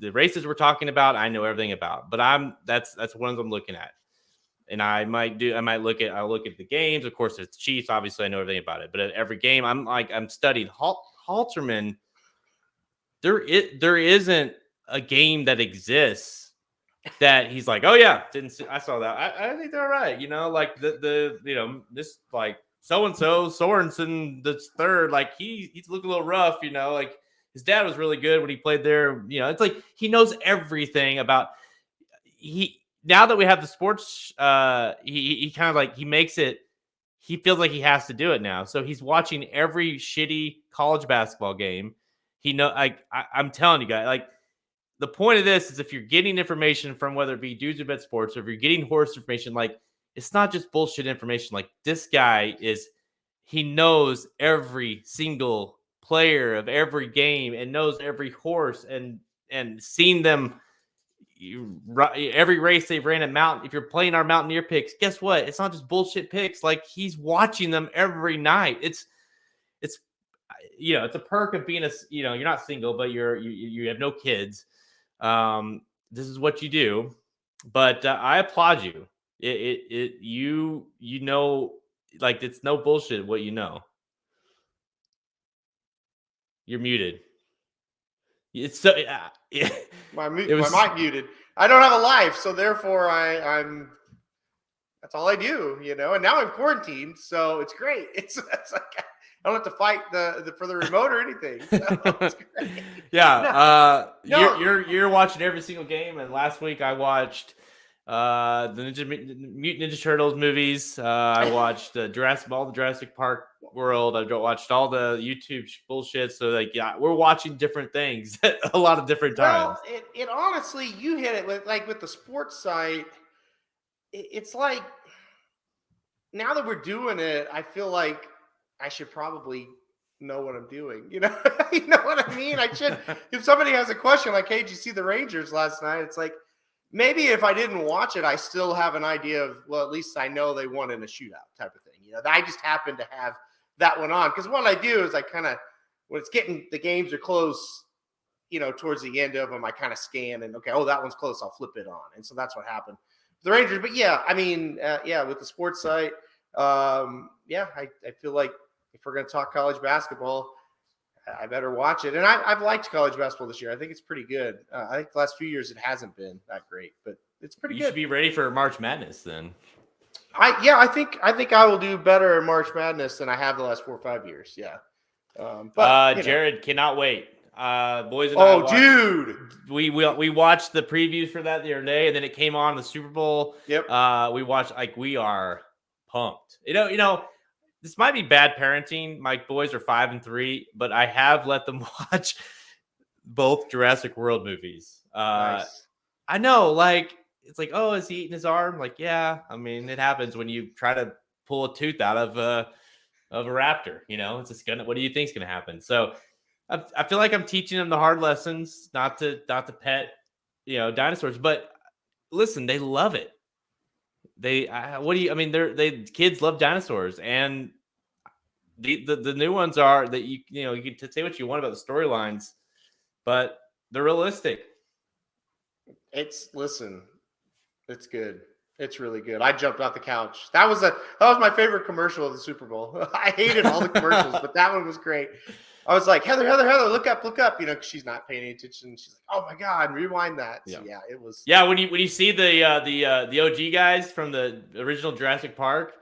the races we're talking about. I know everything about, but that's one of them I'm looking at. And I'll look at the games. Of course, it's Chiefs. Obviously, I know everything about it. But at every game, I'm studying Halterman. There isn't a game that exists that he's like, oh yeah, I saw that. I think they're all right. This so-and-so Sorensen, that's third, he's looking a little rough, his dad was really good when he played there. It's like he knows everything about now that we have the sports, he kind of he makes it, he feels like he has to do it now. So he's watching every shitty college basketball game. I'm telling you guys, the point of this is if you're getting information from whether it be Dudes Who Bet Sports or if you're getting horse information, it's not just bullshit information. This guy he knows every single player of every game and knows every horse and seen them every race they've ran at Mountain. If you're playing our Mountaineer picks, guess what? It's not just bullshit picks. He's watching them every night. It's a perk of being you're not single, but you have no kids. This is what you do, but I applaud you. It's no bullshit what you know. You're muted. It's so my mic muted. I don't have a life, so therefore I'm that's all I do, and now I'm quarantined, so it's great. It's like I don't have to fight for the remote or anything. So it's great. Yeah. You're watching every single game, and last week I watched the Mutant Ninja Turtles movies. I watched all the Jurassic Park world. I watched all the YouTube bullshit. So we're watching different things at a lot of different times. Well, it honestly, you hit it with the sports site. It's like now that we're doing it, I feel like I should probably know what I'm doing. You know what I mean? I should. If somebody has a question like, "Hey, did you see the Rangers last night?" It's like maybe if I didn't watch it, I still have an idea of, well, at least I know they won in a shootout type of thing. I just happen to have that one on because what I do is I kind of when it's getting the games are close, towards the end of them, I kind of scan and okay, oh, that one's close, I'll flip it on, and so that's what happened with the Rangers. But yeah, I mean, with the sports site, I feel like if we're going to talk college basketball, I better watch it. And I've liked college basketball this year. I think it's pretty good. I think the last few years it hasn't been that great, but it's pretty good. You should be ready for March Madness then. I think I will do better in March Madness than I have the last 4 or 5 years. Yeah. But Jared cannot wait. Boys and I dude, we watched the previews for that the other day, and then it came on the Super Bowl. Yep. We watched, like, we are pumped. You know, this might be bad parenting. My boys are 5 and 3, but I have let them watch both Jurassic World movies. Nice. I know, like, it's like, oh, is he eating his arm? Like, yeah. I mean, it happens when you try to pull a tooth out of a raptor. You know, it's just what do you think's gonna happen? So I feel like I'm teaching them the hard lessons, not to pet, dinosaurs. But listen, they love it. Kids love dinosaurs, and the new ones are that you can say what you want about the storylines, but they're realistic. It's good. It's really good. I jumped off the couch. That was my favorite commercial of the Super Bowl. I hated all the commercials, but that one was great. I was like, Heather, look up. Cause she's not paying any attention. She's like, oh my God, rewind that. So yeah, it was. Yeah. When you see the OG guys from the original Jurassic Park,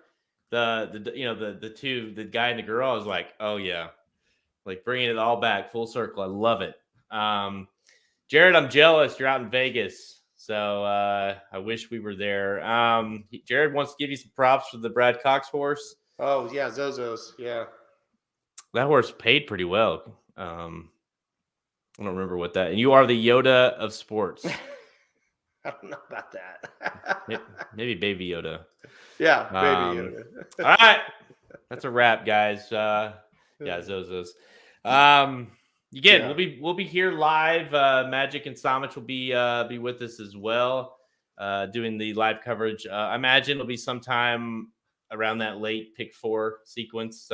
the guy and the girl, I was like, oh yeah, like bringing it all back full circle. I love it. Jared, I'm jealous. You're out in Vegas. So I wish we were there. Jared wants to give you some props for the Brad Cox horse. Oh yeah. Zozos. Yeah. That horse paid pretty well. I don't remember what that. And you are the Yoda of sports. I don't know about that. Maybe Baby Yoda. Yeah, Baby Yoda. All right, that's a wrap, guys. Zozos. Again, we'll be here live. Magic and Samich will be with us as well, doing the live coverage. I imagine it'll be sometime around that late pick 4 sequence.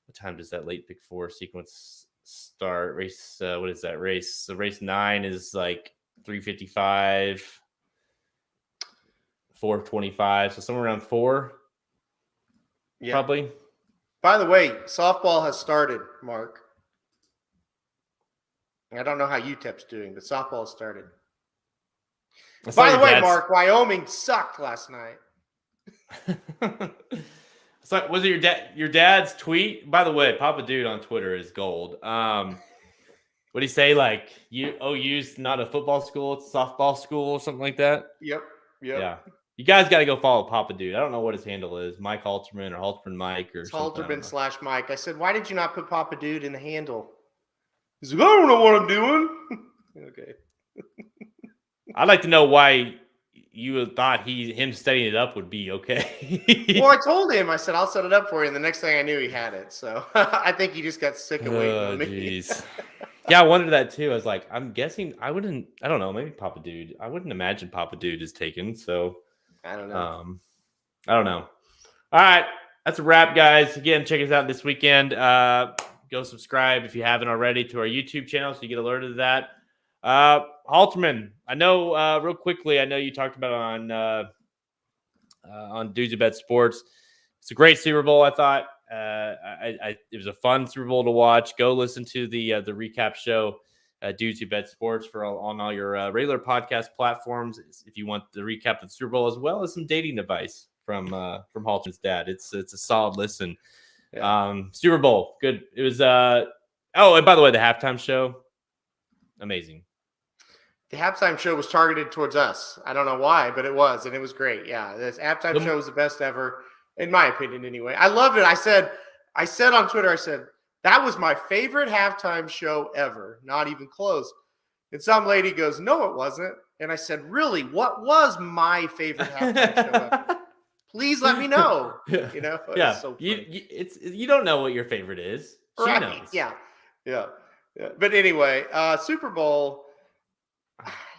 What time does that late pick 4 sequence start? Race, what is that race? So race 9 is like 3:55, 4:25. So somewhere around 4. Yeah. Probably. By the way, softball has started, Mark. I don't know how UTEP's doing, but softball has started. By the way, Mark, Wyoming sucked last night. So was it your dad's tweet? By the way, Papa Dude on Twitter is gold. What did he say? Like, OU's not a football school, it's a softball school or something like that? Yep. Yeah. You guys got to go follow Papa Dude. I don't know what his handle is. Mike Halterman or Halterman Mike or something. Halterman/Mike. I said, why did you not put Papa Dude in the handle? He's like, I don't know what I'm doing. Okay. I'd like to know why you thought him setting it up would be okay. Well, I told him. I said, I'll set it up for you. And the next thing I knew, he had it. So I think he just got sick of waiting on me. Jeez. Yeah, I wondered that too. I was like, I'm guessing I don't know, maybe Papa Dude. I wouldn't imagine Papa Dude is taken. So I don't know. I don't know. All right. That's a wrap, guys. Again, check us out this weekend. Go subscribe if you haven't already to our YouTube channel so you get alerted to that. Halterman, I know real quickly, I know you talked about it on Dudes Who Bet Sports. It's a great Super Bowl, I thought. It was a fun Super Bowl to watch. Go listen to the recap show, Dudes Who Bet Sports, on all your regular podcast platforms if you want the recap of the Super Bowl, as well as some dating advice from Halterman's dad. It's a solid listen. Yeah. Super Bowl, good. It was. And by the way, the halftime show, amazing. The halftime show was targeted towards us. I don't know why, but it was, and it was great. Yeah, this halftime show was the best ever, in my opinion, anyway. I loved it. I said on Twitter, that was my favorite halftime show ever, not even close. And some lady goes, no, it wasn't. And I said, really, what was my favorite halftime show ever? Please let me know. You know, yeah. It's so you don't know what your favorite is. She knows. Yeah. But anyway, Super Bowl.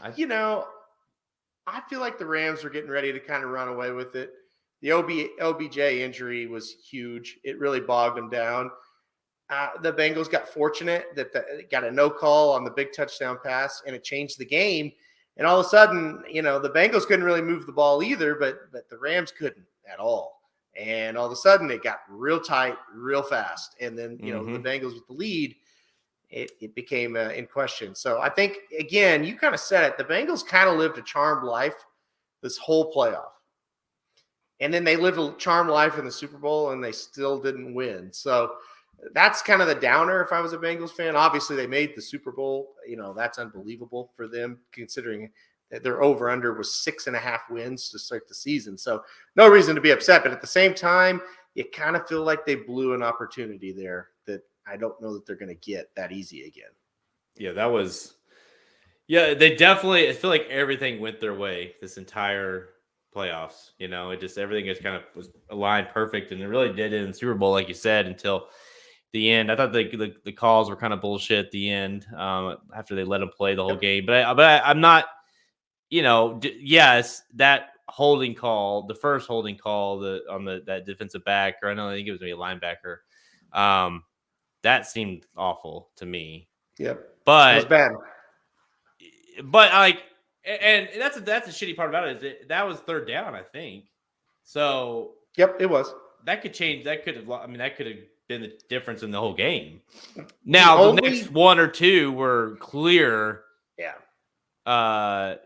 I feel like the Rams were getting ready to kind of run away with it. The OBJ injury was huge. It really bogged them down. The Bengals got fortunate that got a no call on the big touchdown pass, and it changed the game. And all of a sudden, the Bengals couldn't really move the ball either, but the Rams couldn't at all. And all of a sudden it got real tight, real fast. And then, the Bengals with the lead, it became in question. So I think, again, you kind of said it. The Bengals kind of lived a charmed life this whole playoff. And then they lived a charmed life in the Super Bowl, and they still didn't win. So that's kind of the downer if I was a Bengals fan. Obviously, they made the Super Bowl. That's unbelievable for them, considering that their over-under was 6.5 wins to start the season. So no reason to be upset. But at the same time, you kind of feel like they blew an opportunity there that I don't know that they're going to get that easy again. Yeah, they definitely, I feel like everything went their way this entire playoffs. It just, everything just kind of was aligned perfect, and it really did in the Super Bowl, like you said, until the end. I thought the calls were kind of bullshit at the end after they let them play the whole game. But I'm not, yes, that holding call, the first holding call on that defensive back, or I think it was maybe a linebacker. That seemed awful to me. Yep, but it was bad. But and that's a shitty part about it, is that was third down, I think. So yep, it was. That could change. That could have been the difference in the whole game. Now the next one or two were clear. Yeah.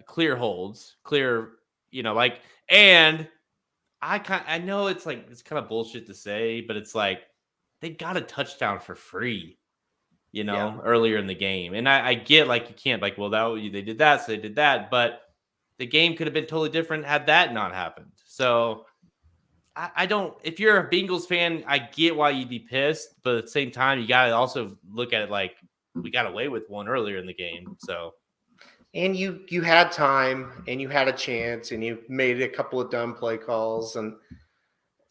Clear holds, and I know it's kind of bullshit to say, but it's like they got a touchdown for free, earlier in the game. And I get, you can't, they did that, so they did that, but the game could have been totally different had that not happened. So I don't, if you're a Bengals fan, I get why you'd be pissed, but at the same time, you got to also look at it like we got away with one earlier in the game. So. And you had time, and you had a chance, and you made a couple of dumb play calls, and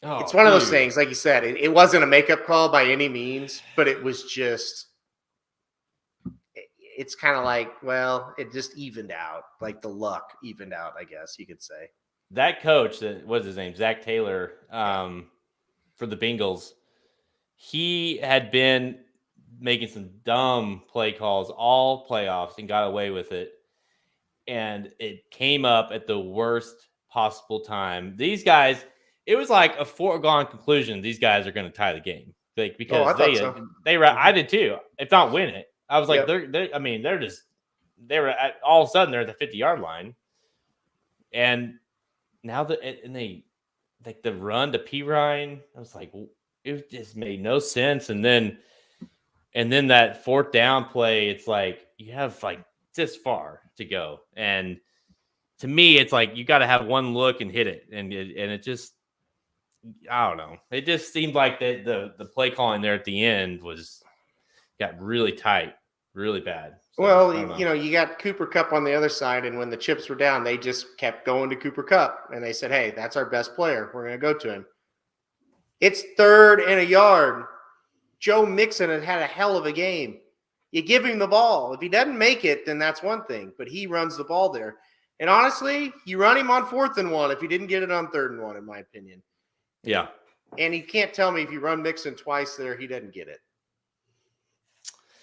it's one of those things, like you said, it wasn't a makeup call by any means, but it was just, it's kind of like, well, it just evened out, like the luck evened out, I guess you could say. That coach, what's his name, Zach Taylor, for the Bengals, he had been making some dumb play calls all playoffs and got away with it. And it came up at the worst possible time. These guys, it was like a foregone conclusion. These guys are going to tie the game, because I did too. If not win it, I was like, they were all of a sudden they're at the 50-yard line, and now they the run to P. Ryan, I was like, it just made no sense. And then that fourth down play, it's like you have this far to go, and to me, it's like you got to have one look and hit it, and it just, I don't know. It just seemed like the play calling there at the end got really tight, really bad. So, well, you got Cooper Kupp on the other side, and when the chips were down, they just kept going to Cooper Kupp, and they said, "Hey, that's our best player. We're going to go to him." It's 3rd and a yard. Joe Mixon had a hell of a game. You give him the ball. If he doesn't make it, then that's one thing, but he runs the ball there. And honestly, you run him on 4th and 1 if he didn't get it on 3rd and 1, in my opinion. Yeah. And you can't tell me if you run Mixon twice there, he doesn't get it.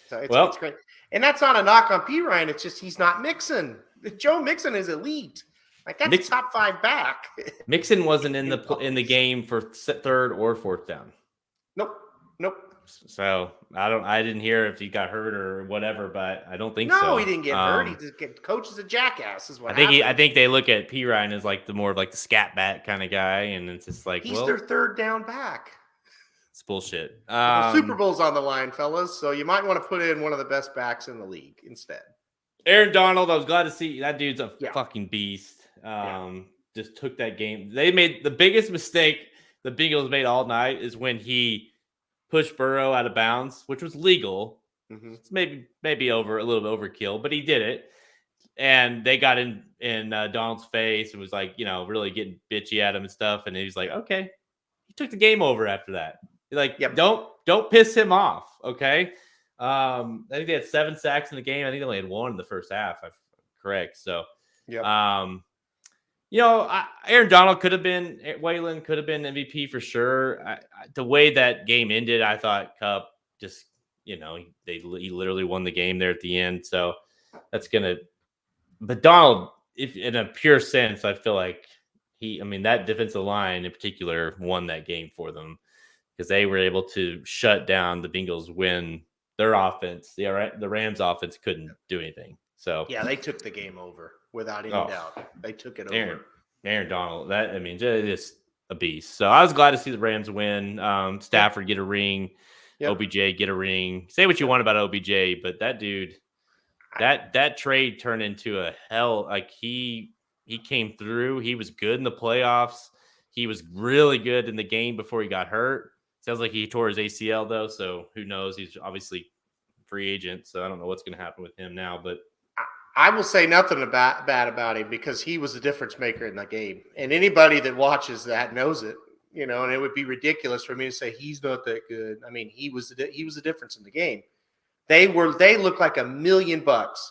So it's great. And that's not a knock on P. Ryan. It's just he's not Mixon. Joe Mixon is elite. That's top 5 back. Mixon wasn't in the game for 3rd or 4th down. Nope. So I didn't hear if he got hurt or whatever, but I don't think so. No, he didn't get hurt. He just coach is a jackass, is what happened. I think they look at P. Ryan as the more of the scat back kind of guy, and it's just he's their 3rd down back. It's bullshit. The Super Bowl's on the line, fellas, so you might want to put in one of the best backs in the league instead. Aaron Donald, I was glad to see that dude's a fucking beast. Just took that game. They made the biggest mistake the Bengals made all night is when he pushed Burrow out of bounds, which was legal. Mm-hmm. It's maybe over a little bit overkill, but he did it. And they got in Donald's face and was really getting bitchy at him and stuff. And he was like, okay. He took the game over after that. Don't piss him off. Okay. I think they had 7 sacks in the game. I think they only had 1 in the first half. I'm correct. So, Aaron Donald Waylon could have been MVP for sure. The way that game ended, I thought Kupp just, he literally won the game there at the end. So that's but Donald, if in a pure sense, I feel like that defensive line in particular won that game for them because they were able to shut down the Bengals when their offense, the Rams offense, couldn't do anything. So yeah, they took the game over without any doubt. They took it over. Aaron Donald, just a beast. So I was glad to see the Rams win. Stafford get a ring. Yep. OBJ get a ring. Say what you want about OBJ, but that dude, that trade turned into a hell. Like he came through. He was good in the playoffs. He was really good in the game before he got hurt. Sounds like he tore his ACL though, so who knows? He's obviously free agent, so I don't know what's going to happen with him now. But I will say nothing bad about him because he was the difference maker in the game, and anybody that watches that knows it. And it would be ridiculous for me to say he's not that good. I mean, he was the difference in the game. They looked like $1 million,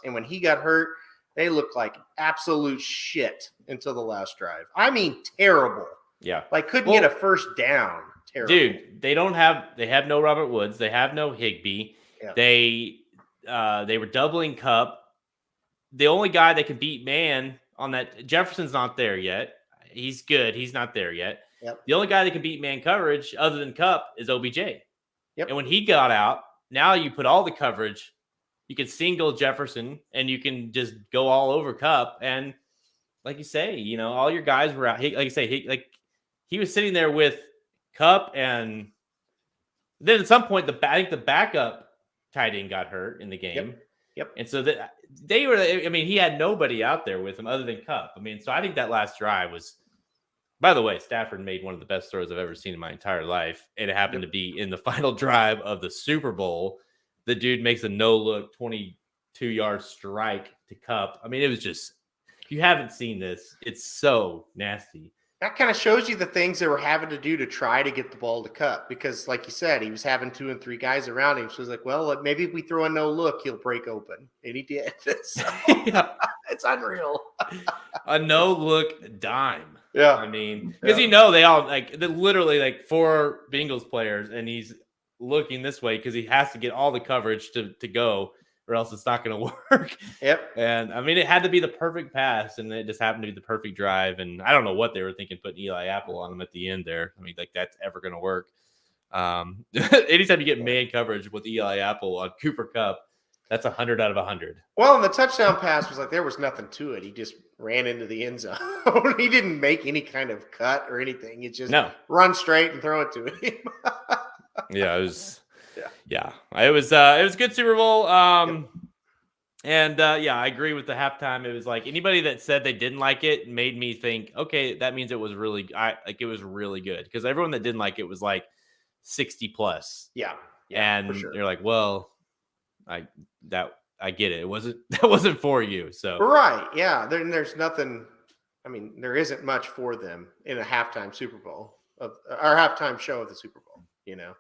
and when he got hurt, they looked like absolute shit until the last drive. I mean, terrible. Yeah, like couldn't get a first down. Terrible. Dude, they have no Robert Woods. They have no Higbee. Yeah. They were doubling Kupp. The only guy that can beat man on that, Jefferson's not there yet. He's good. He's not there yet. Yep. The only guy that can beat man coverage other than Kupp is OBJ. Yep. And when he got out, now you put all the coverage. You can single Jefferson and you can just go all over Kupp. And like you say, all your guys were out. He was sitting there with Kupp, and then at some point, I think the backup tight end got hurt in the game. Yep. And so they were. I mean, he had nobody out there with him other than Kupp. I mean, so I think that last drive was. By the way, Stafford made one of the best throws I've ever seen in my entire life, and it happened to be in the final drive of the Super Bowl. The dude makes a no-look 22-yard strike to Kupp. I mean, it was just. If you haven't seen this, it's so nasty. That kind of shows you the things they were having to do to try to get the ball to Kupp because, like you said, he was having 2 and 3 guys around him. So he's like, well, maybe if we throw a no look, he'll break open. And he did. So, it's unreal. A no look dime. Yeah. I mean, because they all literally 4 Bengals players, and he's looking this way because he has to get all the coverage to go, or else it's not going to work. Yep. And I mean, it had to be the perfect pass, and it just happened to be the perfect drive. And I don't know what they were thinking putting Eli Apple on him at the end there. I mean, that's ever going to work. Anytime you get man coverage with Eli Apple on Cooper Kupp, that's 100 out of 100. Well, and the touchdown pass was there was nothing to it. He just ran into the end zone. He didn't make any kind of cut or anything. It just run straight and throw it to him. Yeah, it was. Yeah, it was a good Super Bowl. I agree with the halftime. It was like anybody that said they didn't like it made me think, okay, that means it was really, it was really good because everyone that didn't like it was like 60 plus. Yeah, and for sure. They're like, well, I get it. That wasn't for you. So right, yeah. There's nothing. I mean, there isn't much for them in a halftime Super Bowl or halftime show of the Super Bowl. No.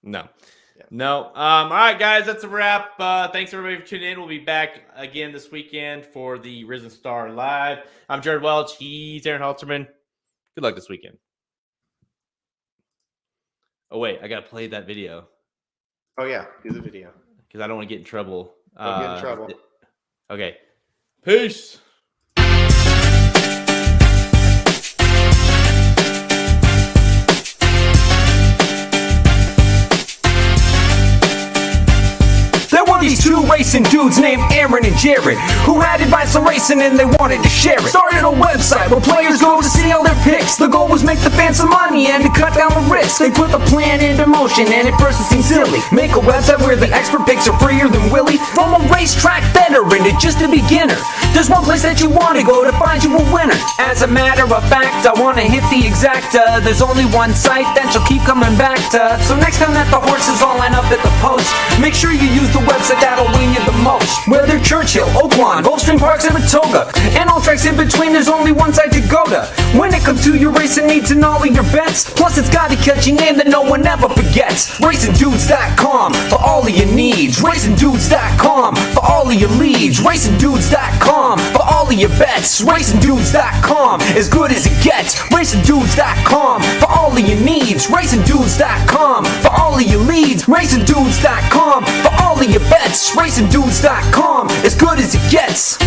Yeah. No. All right, guys, that's a wrap. Thanks everybody for tuning in. We'll be back again this weekend for the Risen Star Live. I'm Jared Welch. He's Aaron Halterman. Good luck this weekend. Oh wait, I gotta play that video. Oh yeah, do the video because I don't want to get in trouble. Don't get in trouble. Okay. Peace. These 2 racing dudes named Aaron and Jared who had advice on racing and they wanted to share it. Started a website where players go to see all their picks. The goal was make the fans some money and to cut down the risk. They put the plan into motion and at first it seemed silly. Make a website where the expert picks are freer than Willie. From a racetrack veteran to just a beginner, there's one place that you want to go to find you a winner. As a matter of fact, I want to hit the exacta. There's only one site that you'll keep coming back to. So next time that the horses all line up at the post, make sure you use the website that'll win you the most. Whether Churchill, Oakland, Gulfstream Park, Saratoga, and all tracks in between, there's only one site to go to. When it comes to your racing needs and all of your bets, plus it's got a catchy name that no one ever forgets. RacingDudes.com for all of your needs. RacingDudes.com for all of your leads. RacingDudes.com for all of your bets. RacingDudes.com as good as it gets. RacingDudes.com for all of your needs. RacingDudes.com for all of your leads. RacingDudes.com for all of your bets. RacingDudes.com as good as it gets.